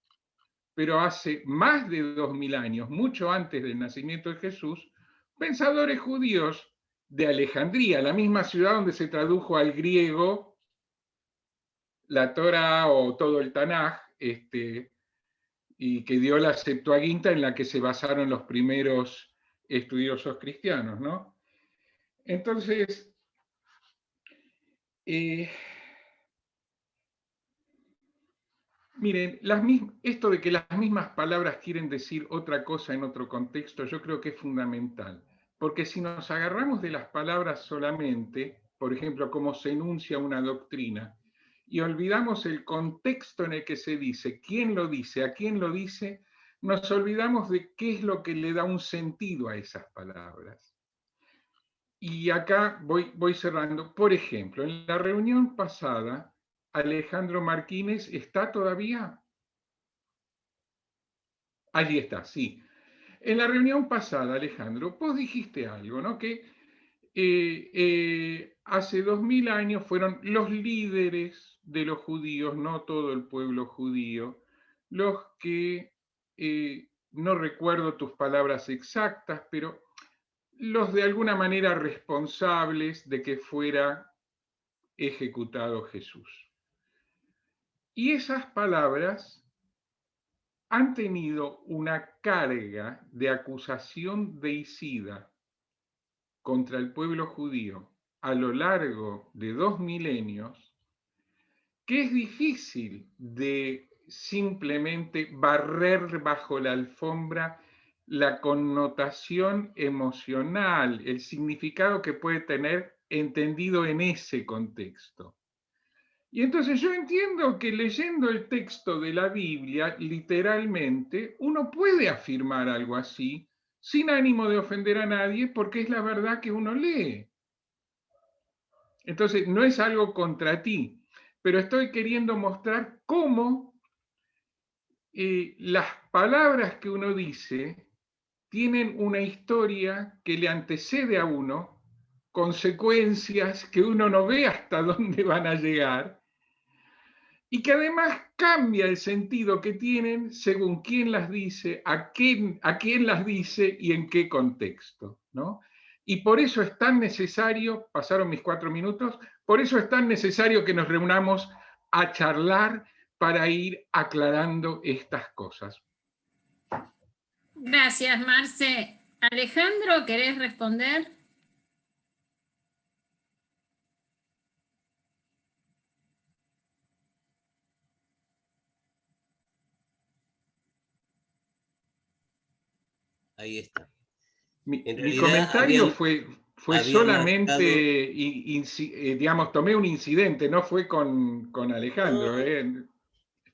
Pero hace más de 2000 años, mucho antes del nacimiento de Jesús, pensadores judíos de Alejandría, la misma ciudad donde se tradujo al griego la Torá o todo el Tanaj, y que dio la Septuaginta en la que se basaron los primeros estudiosos cristianos, ¿no? Entonces, miren, esto de que las mismas palabras quieren decir otra cosa en otro contexto, yo creo que es fundamental, porque si nos agarramos de las palabras solamente, por ejemplo, cómo se enuncia una doctrina, y olvidamos el contexto en el que se dice, quién lo dice, a quién lo dice, nos olvidamos de qué es lo que le da un sentido a esas palabras. Y acá voy cerrando. Por ejemplo, en la reunión pasada, Alejandro Martínez está todavía. Allí está, sí. En la reunión pasada, Alejandro, vos dijiste algo, ¿no? Que hace 2000 años fueron los líderes de los judíos, no todo el pueblo judío, los que, no recuerdo tus palabras exactas, pero los de alguna manera responsables de que fuera ejecutado Jesús. Y esas palabras han tenido una carga de acusación deicida contra el pueblo judío a lo largo de 2 milenios, que es difícil de simplemente barrer bajo la alfombra la connotación emocional, el significado que puede tener entendido en ese contexto. Y entonces yo entiendo que leyendo el texto de la Biblia, literalmente, uno puede afirmar algo así, sin ánimo de ofender a nadie, porque es la verdad que uno lee. Entonces, no es algo contra ti, pero estoy queriendo mostrar cómo las palabras que uno dice tienen una historia que le antecede a uno, consecuencias que uno no ve hasta dónde van a llegar, y que además cambia el sentido que tienen según quién las dice, a quién las dice y en qué contexto, ¿no? Y por eso es tan necesario, pasaron mis 4 minutos, por eso es tan necesario que nos reunamos a charlar para ir aclarando estas cosas. Gracias, Marce. Alejandro, ¿querés responder? Ahí está. Mi realidad, comentario fue solamente, marcado, digamos, tomé un incidente, no fue con Alejandro.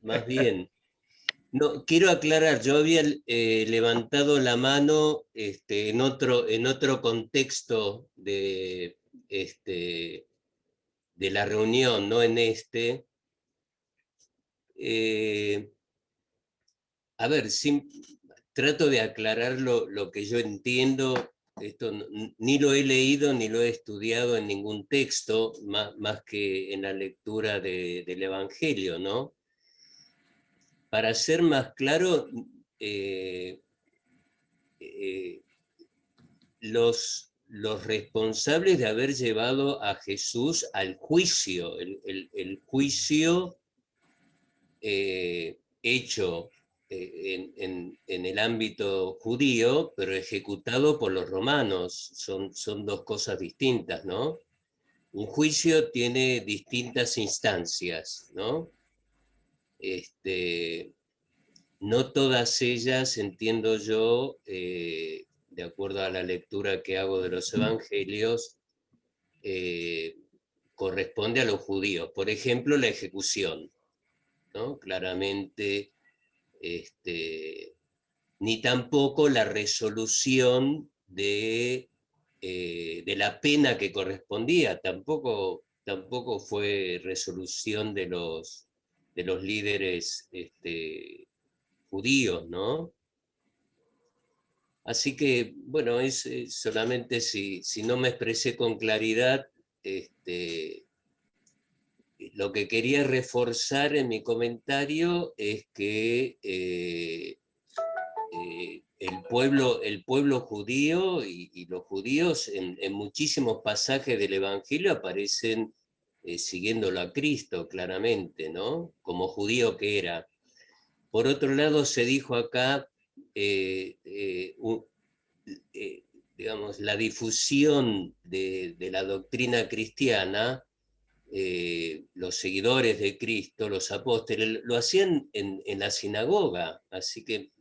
Más bien. No, quiero aclarar, yo había levantado la mano en otro contexto de la reunión, no en este. A ver, trato de aclarar lo que yo entiendo. Esto ni lo he leído ni lo he estudiado en ningún texto, más que en la lectura del Evangelio, ¿no? Para ser más claro, los responsables de haber llevado a Jesús al juicio, el juicio hecho en el ámbito judío, pero ejecutado por los romanos. Son dos cosas distintas, ¿no? Un juicio tiene distintas instancias, ¿no? No todas ellas, entiendo yo, de acuerdo a la lectura que hago de los evangelios, corresponde a los judíos. Por ejemplo, la ejecución, ¿no? Claramente, ni tampoco la resolución de la pena que correspondía, tampoco fue resolución de los líderes judíos, ¿no? Así que, bueno, es solamente si no me expresé con claridad, lo que quería reforzar en mi comentario es que el pueblo judío y los judíos en muchísimos pasajes del Evangelio aparecen siguiéndolo a Cristo, claramente, ¿no? Como judío que era. Por otro lado, se dijo acá, digamos, la difusión de la doctrina cristiana, los seguidores de Cristo, los apóstoles, lo hacían en la sinagoga, así que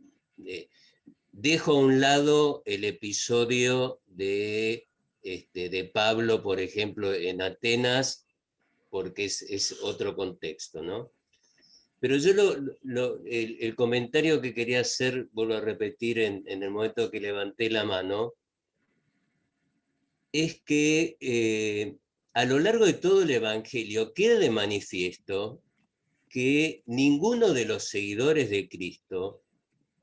dejo a un lado el episodio de Pablo, por ejemplo, en Atenas, porque es otro contexto, ¿no? Pero yo el comentario que quería hacer, vuelvo a repetir en el momento que levanté la mano, es que a lo largo de todo el Evangelio queda de manifiesto que ninguno de los seguidores de Cristo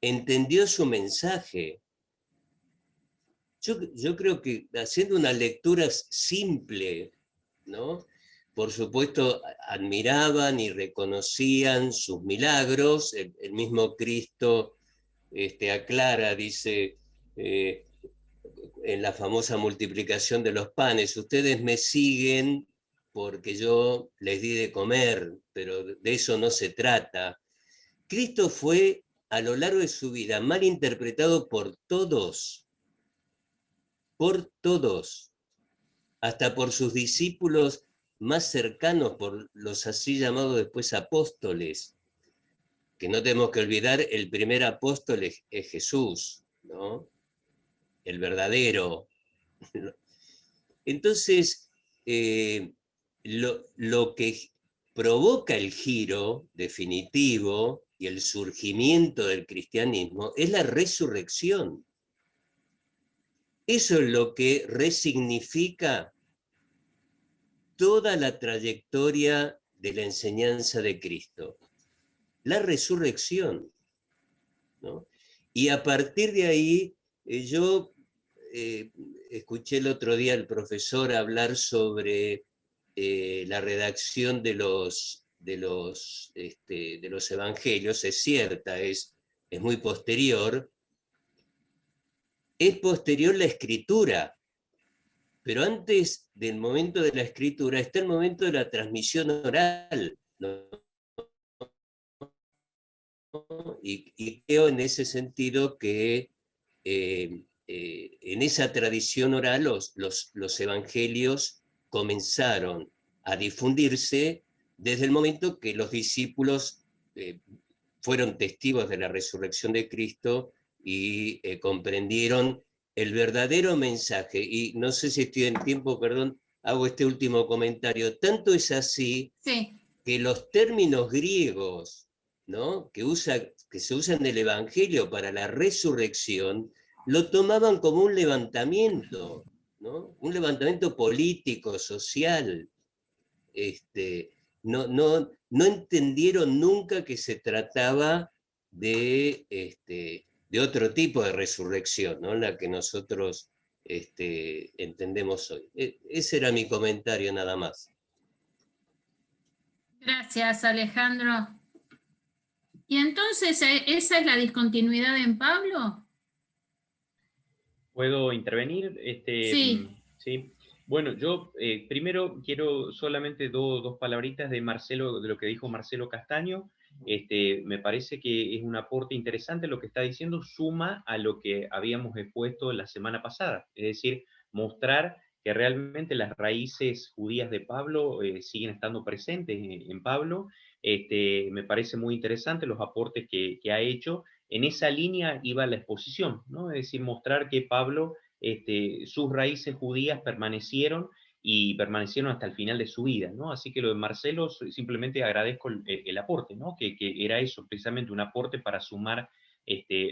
entendió su mensaje. Yo creo que haciendo una lectura simple, ¿no? Por supuesto, admiraban y reconocían sus milagros. El mismo Cristo aclara, dice, en la famosa multiplicación de los panes, ustedes me siguen porque yo les di de comer, pero de eso no se trata. Cristo fue a lo largo de su vida mal interpretado por todos, hasta por sus discípulos más cercanos, por los así llamados después apóstoles, que no tenemos que olvidar, el primer apóstol es Jesús, ¿no? El verdadero. Entonces, lo que provoca el giro definitivo y el surgimiento del cristianismo es la resurrección. Eso es lo que resignifica toda la trayectoria de la enseñanza de Cristo. La resurrección, ¿no? Y a partir de ahí, yo escuché el otro día al profesor hablar sobre la redacción de los evangelios. Es cierta, es muy posterior. Es posterior la escritura, pero antes del momento de la escritura está el momento de la transmisión oral, ¿no? Y creo en ese sentido que en esa tradición oral los evangelios comenzaron a difundirse desde el momento que los discípulos fueron testigos de la resurrección de Cristo y comprendieron el verdadero mensaje. Y no sé si estoy en tiempo, perdón, hago este último comentario. Tanto es así que los términos griegos, ¿no?, que se usan del Evangelio para la resurrección, lo tomaban como un levantamiento, ¿no? Un levantamiento político, social. No entendieron nunca que se trataba de otro tipo de resurrección, ¿no?, la que nosotros entendemos hoy. Ese era mi comentario nada más. Gracias, Alejandro. ¿Y entonces esa es la discontinuidad en Pablo? ¿Puedo intervenir? Sí. Sí. Bueno, yo primero quiero solamente dos palabritas de Marcelo, de lo que dijo Marcelo Castaño. Me parece que es un aporte interesante lo que está diciendo, suma a lo que habíamos expuesto la semana pasada, es decir, mostrar que realmente las raíces judías de Pablo siguen estando presentes en Pablo. Me parece muy interesante los aportes que ha hecho. En esa línea iba la exposición, ¿no? Es decir, mostrar que Pablo, sus raíces judías permanecieron y permanecieron hasta el final de su vida, ¿no? Así que lo de Marcelo, simplemente agradezco el aporte, ¿no? Que era eso, precisamente un aporte para sumar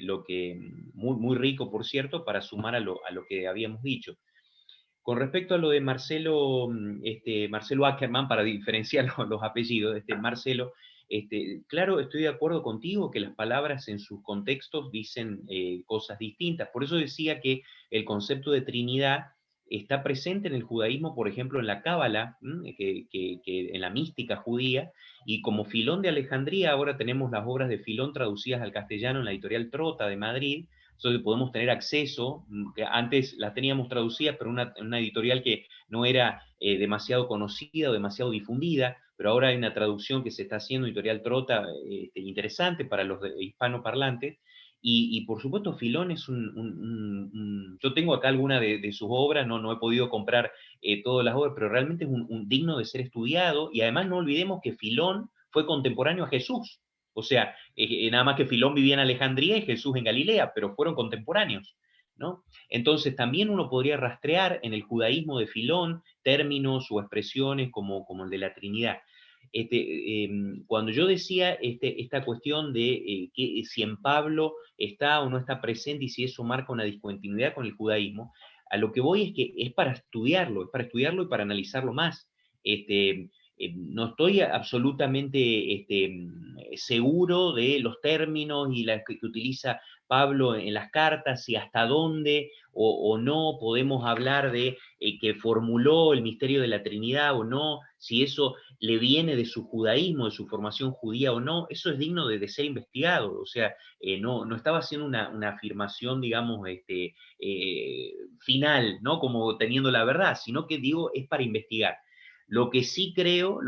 lo que, muy rico, por cierto, para sumar a lo que habíamos dicho. Con respecto a lo de Marcelo, Marcelo Ackerman, para diferenciar los apellidos, Marcelo, claro, estoy de acuerdo contigo que las palabras en sus contextos dicen cosas distintas. Por eso decía que el concepto de Trinidad está presente en el judaísmo, por ejemplo, en la Cábala, que en la mística judía, y como Filón de Alejandría, ahora tenemos las obras de Filón traducidas al castellano en la editorial Trota de Madrid. Entonces podemos tener acceso, que antes las teníamos traducidas, pero una editorial que no era demasiado conocida o demasiado difundida, pero ahora hay una traducción que se está haciendo, editorial Trota, interesante para los hispanoparlantes. Y por supuesto, Filón es yo tengo acá alguna de sus obras, no he podido comprar todas las obras, pero realmente es un digno de ser estudiado, y además no olvidemos que Filón fue contemporáneo a Jesús. O sea, nada más que Filón vivía en Alejandría y Jesús en Galilea, pero fueron contemporáneos, ¿no? Entonces también uno podría rastrear en el judaísmo de Filón términos o expresiones como el de la Trinidad. Cuando yo decía esta cuestión de que si en Pablo está o no está presente y si eso marca una discontinuidad con el judaísmo, a lo que voy es que es para estudiarlo y para analizarlo más. No estoy absolutamente seguro de los términos y las que utiliza Pablo en las cartas y hasta dónde o no podemos hablar de que formuló el misterio de la Trinidad o no, si eso le viene de su judaísmo, de su formación judía o no. Eso es digno de ser investigado. O sea, no estaba haciendo una afirmación, digamos, final, ¿no?, como teniendo la verdad, sino que digo, es para investigar. Lo que sí creo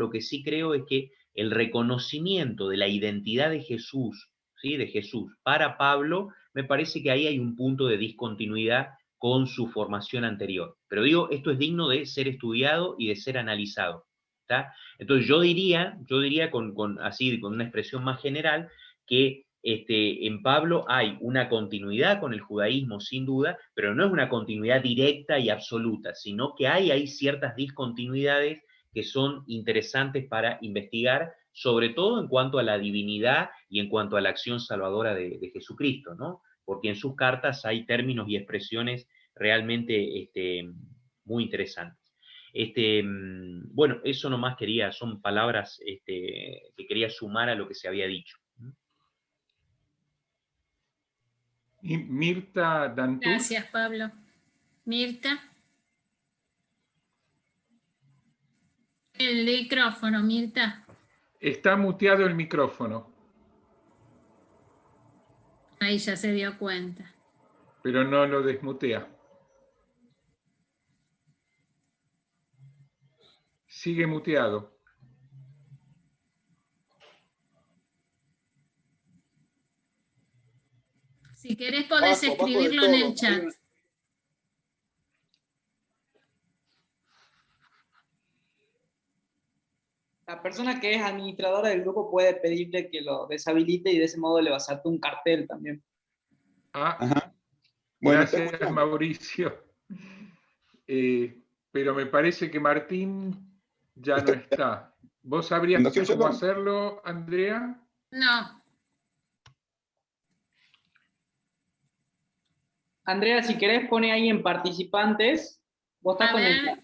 es que el reconocimiento de la identidad de Jesús, ¿sí? De Jesús para Pablo, me parece que ahí hay un punto de discontinuidad con su formación anterior. Pero digo, esto es digno de ser estudiado y de ser analizado. ¿Está? Entonces yo diría así, con una expresión más general, que en Pablo hay una continuidad con el judaísmo, sin duda, pero no es una continuidad directa y absoluta, sino que hay ciertas discontinuidades que son interesantes para investigar, sobre todo en cuanto a la divinidad y en cuanto a la acción salvadora de Jesucristo, ¿no? Porque en sus cartas hay términos y expresiones realmente muy interesantes. Bueno, eso nomás son palabras que quería sumar a lo que se había dicho. Y Mirta Dantur. Gracias, Pablo. Mirta. El micrófono, Mirta. Está muteado el micrófono. Ahí ya se dio cuenta. Pero no lo desmutea. Sigue muteado. Si querés podés escribirlo en el chat. La persona que es administradora del grupo puede pedirle que lo deshabilite y de ese modo le va a hacer un cartel también. Bueno, gracias, Mauricio. Pero me parece que Martín ya no está. ¿Vos sabrías cómo hacerlo, Andrea? No. Andrea, si querés, pone ahí en participantes. Vos estás con el...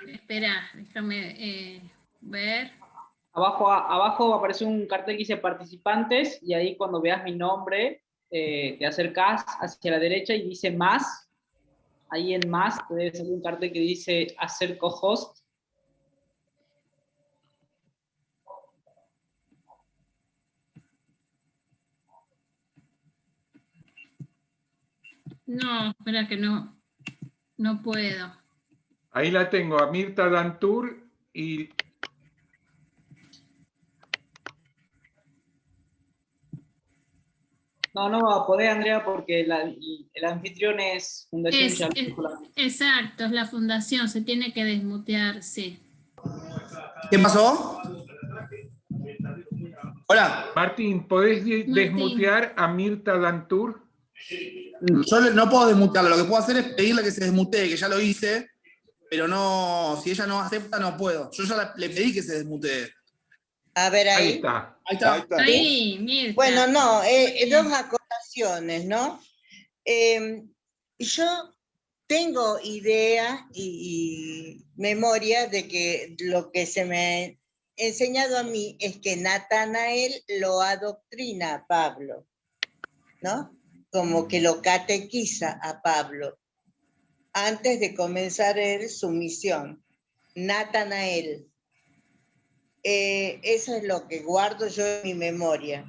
Espera, déjame ver. Abajo va a aparecer un cartel que dice participantes y ahí cuando veas mi nombre te acercás hacia la derecha y dice más. Ahí en más te debe salir un cartel que dice hacer co-host. No, espera que no puedo. Ahí la tengo, a Mirta Dantur y... No va a poder, Andrea, porque el anfitrión es Fundación Shalom. Exacto, es la fundación, se tiene que desmutear, sí. ¿Qué pasó? Hola. Martín, ¿podés desmutear a Mirta Dantur? Yo no puedo desmutearla, lo que puedo hacer es pedirle que se desmutee, que ya lo hice, pero no, si ella no acepta, no puedo. Yo ya le pedí que se desmutee. A ver, ahí. Ahí está. Ahí está. Ahí, Mirta. Bueno, no, dos acotaciones, ¿no? Yo tengo idea y memoria de que lo que se me ha enseñado a mí es que Natanael lo adoctrina a Pablo, ¿no? Como que lo catequiza a Pablo antes de comenzar él su misión. Natanael. Eso es lo que guardo yo en mi memoria.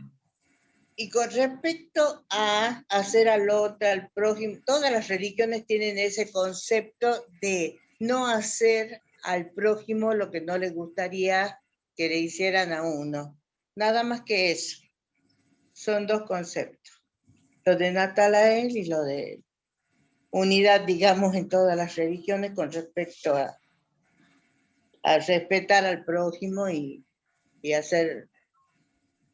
Y con respecto a hacer al otro, al prójimo, todas las religiones tienen ese concepto de no hacer al prójimo lo que no le gustaría que le hicieran a uno. Nada más que eso. Son dos conceptos. Lo de Natanael y lo de unidad, digamos, en todas las religiones con respecto a respetar al prójimo y hacerle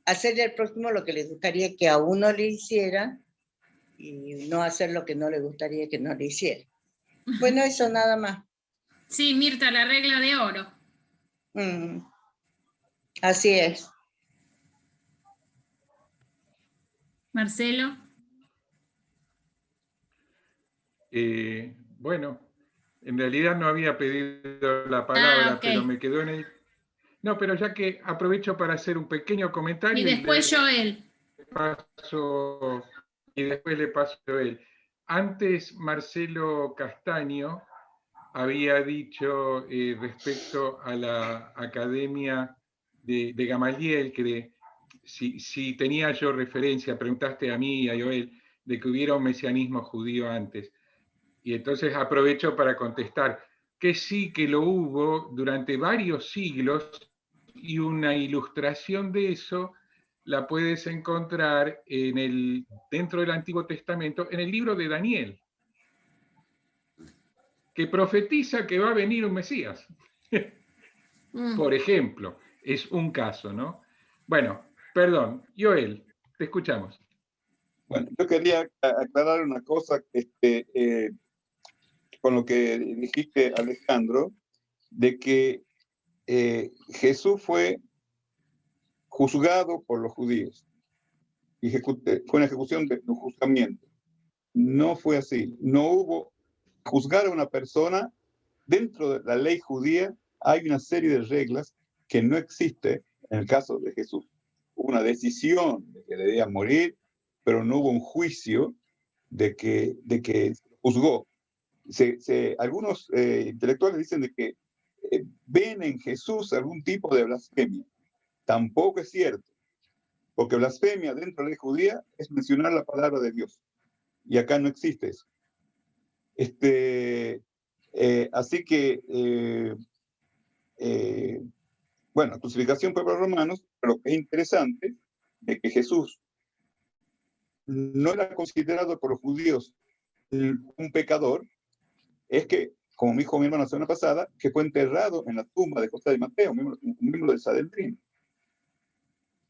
al prójimo lo que le gustaría que a uno le hiciera y no hacer lo que no le gustaría que no le hiciera. Bueno, eso nada más. Sí, Mirta, la regla de oro. Así es. Marcelo. Bueno, en realidad no había pedido la palabra, okay. pero me quedó en el... No, pero ya que aprovecho para hacer un pequeño comentario. Y después Joel. Y después le paso a Joel. Antes Marcelo Castaño había dicho respecto a la academia de Gamaliel, que si tenía yo referencia, preguntaste a mí y a Joel, de que hubiera un mesianismo judío antes. Y entonces aprovecho para contestar que sí que lo hubo durante varios siglos, y una ilustración de eso la puedes encontrar dentro del Antiguo Testamento, en el libro de Daniel, que profetiza que va a venir un Mesías. Por ejemplo, es un caso, ¿no? Bueno, perdón, Joel, te escuchamos. Bueno, yo quería aclarar una cosa con lo que dijiste, Alejandro, de que Jesús fue juzgado por los judíos. Fue una ejecución de un juzgamiento. No fue así. No hubo juzgar a una persona. Dentro de la ley judía hay una serie de reglas que no existe en el caso de Jesús. Hubo una decisión de que debía morir, pero no hubo un juicio de que juzgó. Algunos intelectuales dicen de que ven en Jesús algún tipo de blasfemia. Tampoco es cierto, porque blasfemia dentro de la ley judía es mencionar la palabra de Dios, y acá no existe eso. Así que, bueno, la crucificación fue para los romanos, pero lo que es interesante es que Jesús no era considerado por los judíos un pecador, es que, como me dijo mi hermano la semana pasada, que fue enterrado en la tumba de José de Mateo, un miembro del Sanedrín.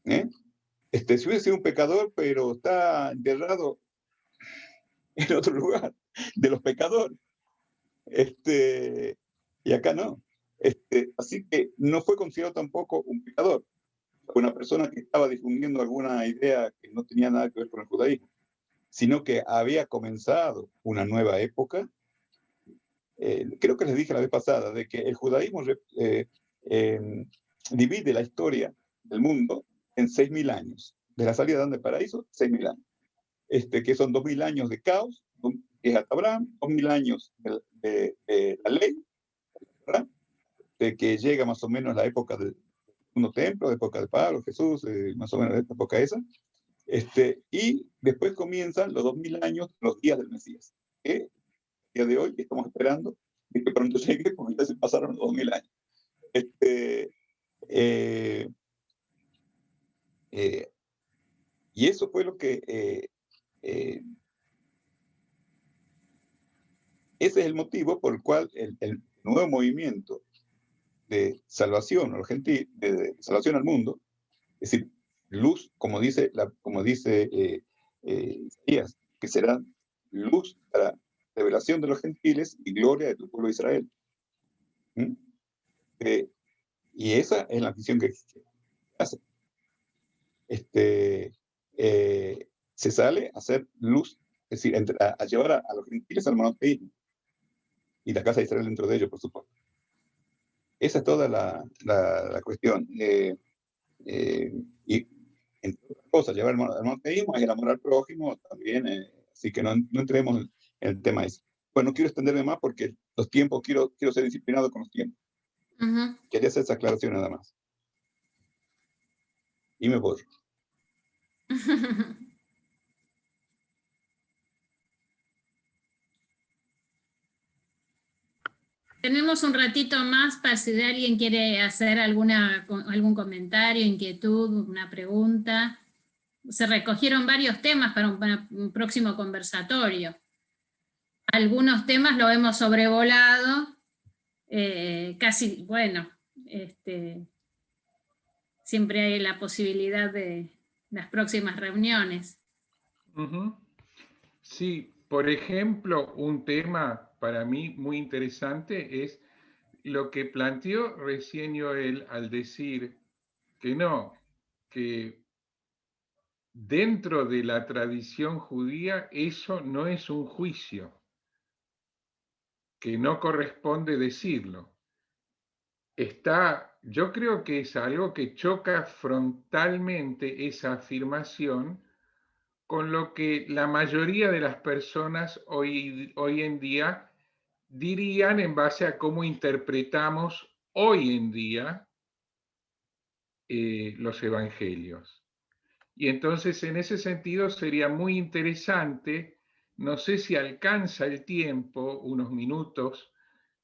Si hubiese sido un pecador, pero está enterrado en otro lugar de los pecadores. Y acá no. Así que no fue considerado tampoco un pecador, una persona que estaba difundiendo alguna idea que no tenía nada que ver con el judaísmo, sino que había comenzado una nueva época. Creo que les dije la vez pasada de que el judaísmo divide la historia del mundo en 6.000 años. De la salida de Adán del paraíso, 6.000 años. Que son 2.000 años de caos, que es hasta Abraham, 2.000 años de la ley, ¿verdad? De que llega más o menos la época del segundo templo, la época de Pablo, Jesús, más o menos de esta época esa. Y después comienzan los 2.000 años, los días del Mesías. El día de hoy estamos esperando de que pronto llegue, porque ya se pasaron los 2.000 años. Y eso fue lo que... ese es el motivo por el cual el nuevo movimiento de salvación a los gentiles, de salvación al mundo, es decir, luz, como dice Isaías, que será luz para revelación de los gentiles y gloria de tu pueblo de Israel. Y esa es la misión que hace. Se sale a hacer luz, es decir, a llevar a los gentiles al monoteísmo y la casa de Israel dentro de ellos, por supuesto. Esa es toda la cuestión. Y entre otras cosas, llevar al monoteísmo y el amor al prójimo también, así que no entremos en el tema ese. Bueno, no quiero extenderme más porque los tiempos, quiero ser disciplinado con los tiempos. Quería hacer esa aclaración nada más. Y me voy. Tenemos un ratito más para si alguien quiere hacer algún comentario, inquietud, una pregunta. Se recogieron varios temas para un próximo conversatorio. Algunos temas lo hemos sobrevolado, casi, bueno, siempre hay la posibilidad de las próximas reuniones. Sí, por ejemplo, un tema para mí muy interesante es lo que planteó recién Joel al decir que dentro de la tradición judía eso no es un juicio, que no corresponde decirlo. Yo creo que es algo que choca frontalmente esa afirmación con lo que la mayoría de las personas hoy en día dirían en base a cómo interpretamos hoy en día los evangelios. Y entonces en ese sentido sería muy interesante, no sé si alcanza el tiempo, unos minutos,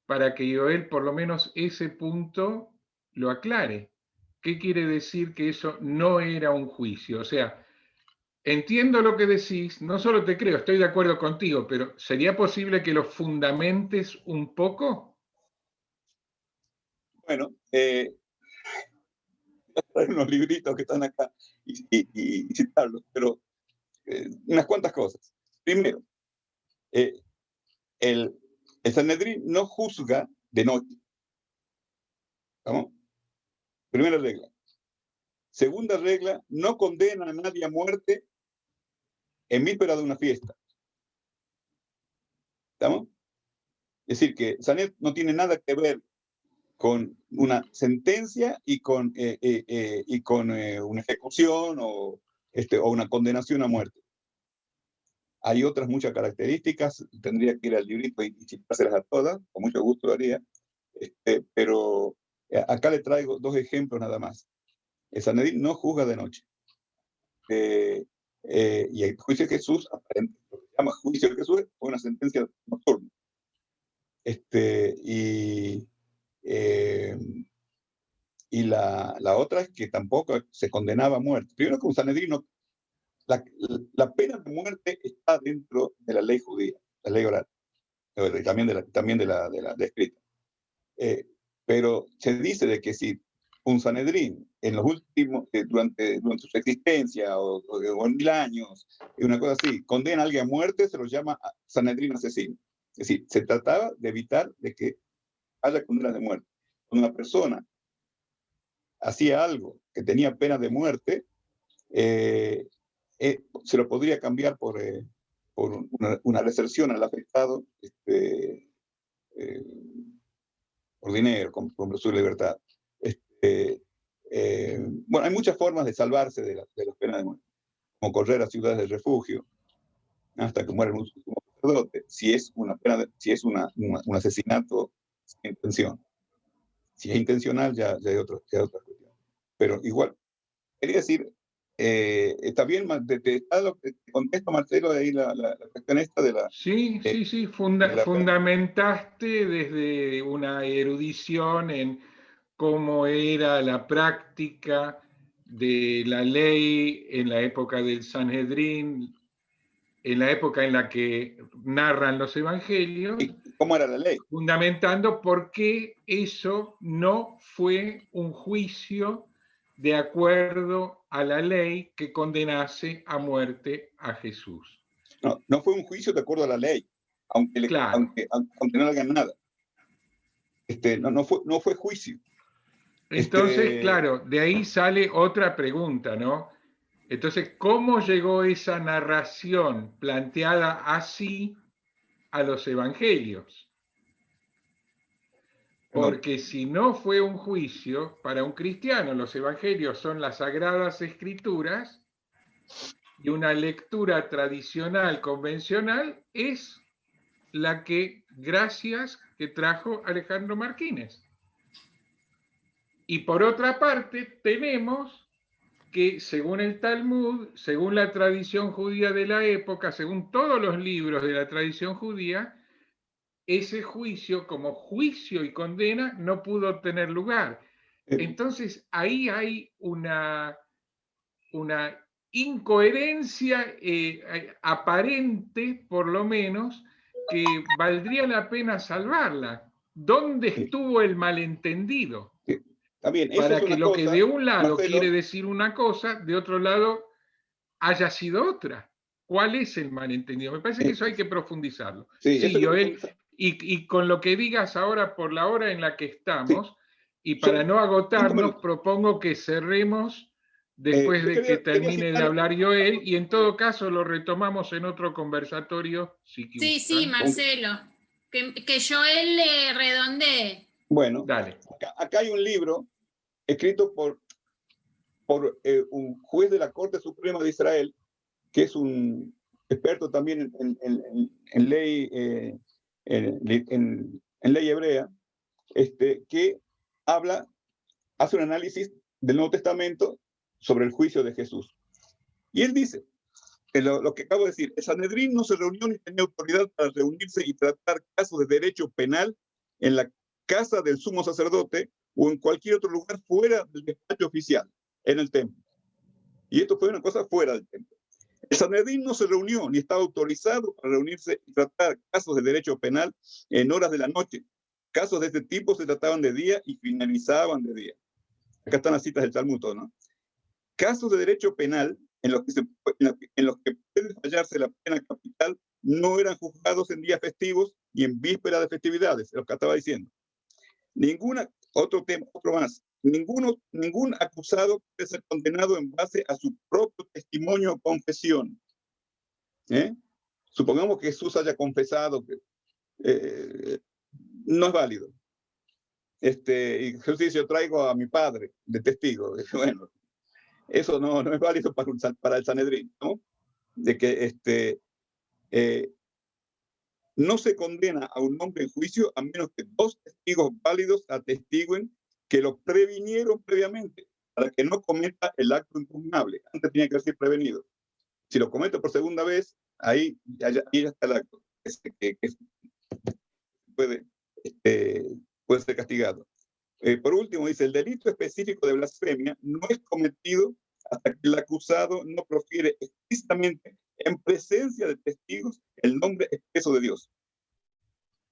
para que Joel por lo menos ese punto lo aclare. ¿qué quiere decir que eso no era un juicio? O sea, entiendo lo que decís, no solo te creo, estoy de acuerdo contigo, pero ¿sería posible que lo fundamentes un poco? Bueno, hay unos libritos que están acá y citarlos, pero unas cuantas cosas. Primero, el Sanedrín no juzga de noche. ¿Estamos? Primera regla. Segunda regla, no condena a nadie a muerte en víspera de una fiesta. ¿Estamos? Es decir, que Sanet no tiene nada que ver con una sentencia y con una ejecución o una condenación a muerte. Hay otras muchas características, tendría que ir al librito y citárselas a todas, con mucho gusto lo haría, pero acá le traigo dos ejemplos nada más. El Sanedrín no juzga de noche. Y el juicio de Jesús, aparentemente, lo que se llama juicio de Jesús, fue una sentencia nocturna. Y la otra es que tampoco se condenaba a muerte. Primero que un Sanedrín no, la pena de muerte está dentro de la ley judía, la ley oral, también de la escrita. Pero se dice de que si un Sanedrín en los últimos, durante su existencia o en 1000 años, una cosa así, condena a alguien a muerte, se lo llama Sanedrín asesino. Es decir, se trataba de evitar de que haya condenas de muerte. Cuando una persona hacía algo que tenía pena de muerte, se lo podría cambiar por una reserción al afectado por dinero, con su libertad. Bueno, hay muchas formas de salvarse de las penas de muerte, como correr a ciudades de refugio hasta que muera un sacerdote, si es un asesinato sin intención. Si es intencional, ya hay otra cuestión. Pero igual, quería decir, está bien, te contesto, Marcelo, ahí la cuestión esta de la... Sí, fundamentaste desde una erudición en cómo era la práctica de la ley en la época del Sanedrín, en la época en la que narran los evangelios. ¿Cómo era la ley? Fundamentando por qué eso no fue un juicio de acuerdo a la ley que condenase a muerte a Jesús. No fue un juicio de acuerdo a la ley, aunque no le hagan nada. No fue juicio. Entonces, claro, de ahí sale otra pregunta, ¿no? Entonces, ¿cómo llegó esa narración planteada así a los evangelios? Porque si no fue un juicio, para un cristiano los evangelios son las sagradas escrituras y una lectura tradicional, convencional, es la que, gracias, que trajo Alejandro Martínez. Y por otra parte, tenemos que, según el Talmud, según la tradición judía de la época, según todos los libros de la tradición judía, ese juicio, como juicio y condena, no pudo tener lugar. Entonces, ahí hay una incoherencia aparente, por lo menos, que valdría la pena salvarla. ¿Dónde estuvo el malentendido? Bien, para que lo que de un lado Marcelo, quiere decir una cosa, de otro lado haya sido otra. ¿Cuál es el malentendido? Me parece que eso hay que profundizarlo. Sí, Joel, y con lo que digas ahora por la hora en la que estamos, y para no agotarnos, propongo que cerremos después de que termine de hablar Joel, y en todo caso lo retomamos en otro conversatorio. Sí, Marcelo, que Joel le redondee. Bueno, dale. Acá hay un libro escrito por un juez de la Corte Suprema de Israel, que es un experto también en ley, en ley hebrea, que hace un análisis del Nuevo Testamento sobre el juicio de Jesús. Y él dice, lo que acabo de decir, el Sanedrín no se reunió ni tenía autoridad para reunirse y tratar casos de derecho penal en la casa del sumo sacerdote o en cualquier otro lugar fuera del despacho oficial, en el templo. Y esto fue una cosa fuera del templo. El Sanedrín no se reunió ni estaba autorizado para reunirse y tratar casos de derecho penal en horas de la noche. Casos de este tipo se trataban de día y finalizaban de día. Acá están las citas del Talmud, ¿no? Casos de derecho penal en los que puede fallarse la pena capital no eran juzgados en días festivos y en vísperas de festividades, es lo que estaba diciendo. Otro más. Ningún acusado puede ser condenado en base a su propio testimonio o confesión. Supongamos que Jesús haya confesado que no es válido. Y Jesús dice, yo traigo a mi padre de testigo. Bueno, eso no es válido para el Sanedrín, ¿no? De que no se condena a un hombre en juicio a menos que 2 testigos válidos atestiguen que lo previnieron previamente para que no cometa el acto impugnable. Antes tenía que ser prevenido. Si lo comete por segunda vez, ahí ya está el acto que puede ser castigado. Por último, dice, el delito específico de blasfemia no es cometido hasta que el acusado no profiere explícitamente en presencia de testigos el nombre expreso de Dios.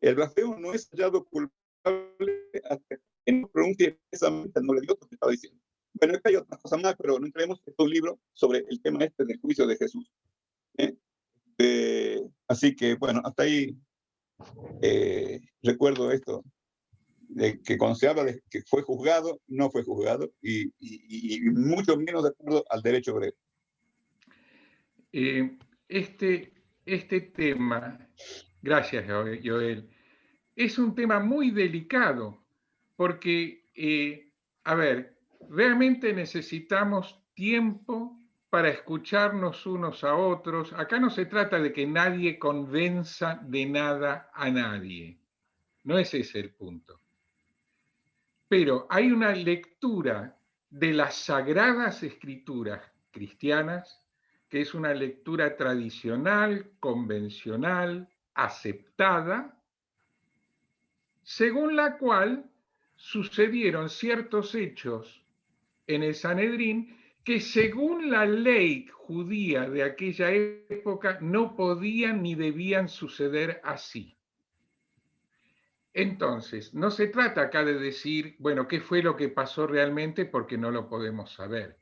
El blasfemo no es hallado culpable hasta que no pronuncie expresamente el nombre de Dios, lo que estaba diciendo. Bueno, acá hay otras cosas más, pero no entremos en un libro sobre el tema del juicio de Jesús. Así que, bueno, hasta ahí recuerdo esto, de que cuando se habla de que fue juzgado, no fue juzgado, y mucho menos de acuerdo al derecho hebreo. Este tema, gracias Joel, es un tema muy delicado, porque, a ver, realmente necesitamos tiempo para escucharnos unos a otros. Acá no se trata de que nadie convenza de nada a nadie, no es ese el punto. Pero hay una lectura de las Sagradas Escrituras cristianas, que es una lectura tradicional, convencional, aceptada, según la cual sucedieron ciertos hechos en el Sanedrín que según la ley judía de aquella época no podían ni debían suceder así. Entonces, no se trata acá de decir, bueno, qué fue lo que pasó realmente porque no lo podemos saber,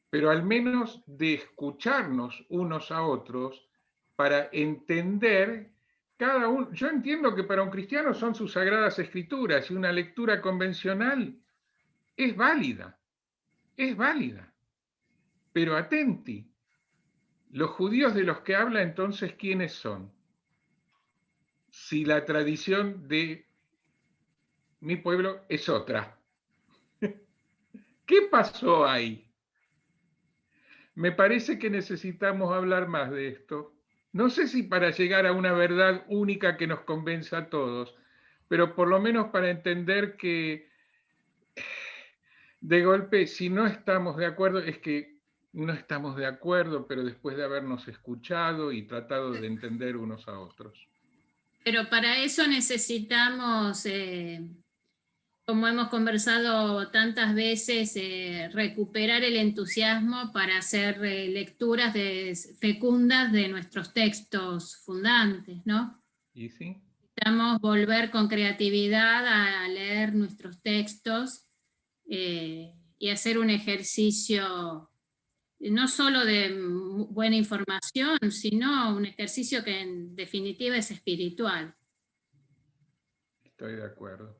pero al menos de escucharnos unos a otros para entender cada uno. Yo entiendo que para un cristiano son sus sagradas escrituras y una lectura convencional es válida, pero atenti, los judíos de los que habla entonces, ¿quiénes son? Si la tradición de mi pueblo es otra. ¿Qué pasó ahí? Me parece que necesitamos hablar más de esto. No sé si para llegar a una verdad única que nos convenza a todos, pero por lo menos para entender que de golpe, si no estamos de acuerdo, es que no estamos de acuerdo, pero después de habernos escuchado y tratado de entender unos a otros. Pero para eso necesitamos, como hemos conversado tantas veces, recuperar el entusiasmo para hacer lecturas fecundas de nuestros textos fundantes, ¿no? ¿Y sí? Necesitamos volver con creatividad a leer nuestros textos y hacer un ejercicio no solo de buena información, sino un ejercicio que en definitiva es espiritual. Estoy de acuerdo.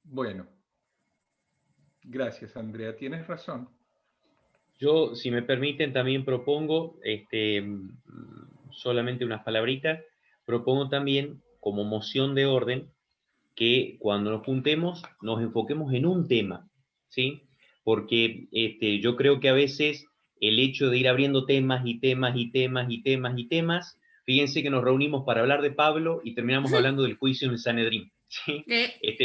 Bueno, gracias Andrea, tienes razón. Yo, si me permiten, también propongo solamente unas palabritas. Propongo también, como moción de orden, que cuando nos juntemos nos enfoquemos en un tema, ¿sí? Porque yo creo que a veces el hecho de ir abriendo temas y temas y temas y temas y temas, fíjense que nos reunimos para hablar de Pablo y terminamos hablando del juicio en el Sanedrín, ¿sí?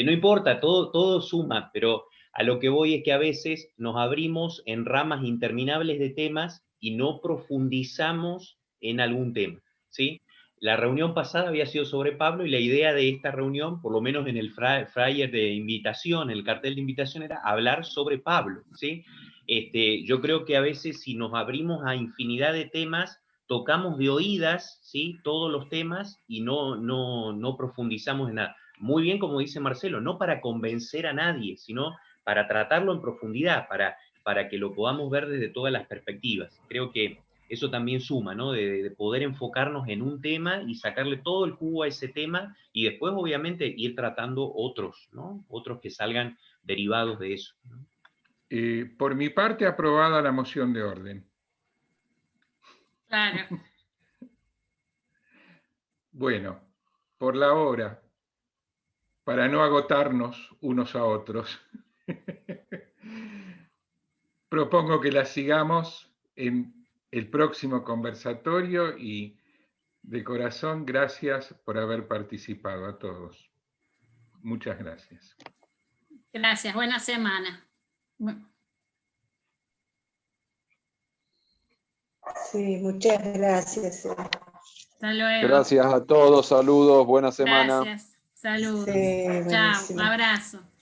No importa, todo suma, pero a lo que voy es que a veces nos abrimos en ramas interminables de temas y no profundizamos en algún tema, ¿sí? la reunión pasada había sido sobre Pablo y la idea de esta reunión, por lo menos en el flyer de invitación, el cartel de invitación, era hablar sobre Pablo, ¿sí? Yo creo que a veces si nos abrimos a infinidad de temas, tocamos de oídas, ¿sí? Todos los temas y no profundizamos en nada. Muy bien, como dice Marcelo, no para convencer a nadie, sino para tratarlo en profundidad, para que lo podamos ver desde todas las perspectivas. Creo que eso también suma, ¿no? De poder enfocarnos en un tema y sacarle todo el jugo a ese tema y después, obviamente, ir tratando otros, ¿no? Otros que salgan derivados de eso, ¿no? Por mi parte, aprobada la moción de orden. Claro. Bueno, por la hora, para no agotarnos unos a otros, propongo que la sigamos en el próximo conversatorio y de corazón, gracias por haber participado a todos. Muchas gracias. Gracias, buena semana. Sí, muchas gracias. Hasta luego. Gracias a todos, saludos, buena semana. Gracias, saludos. Sí, Chao, buenísimo. abrazo.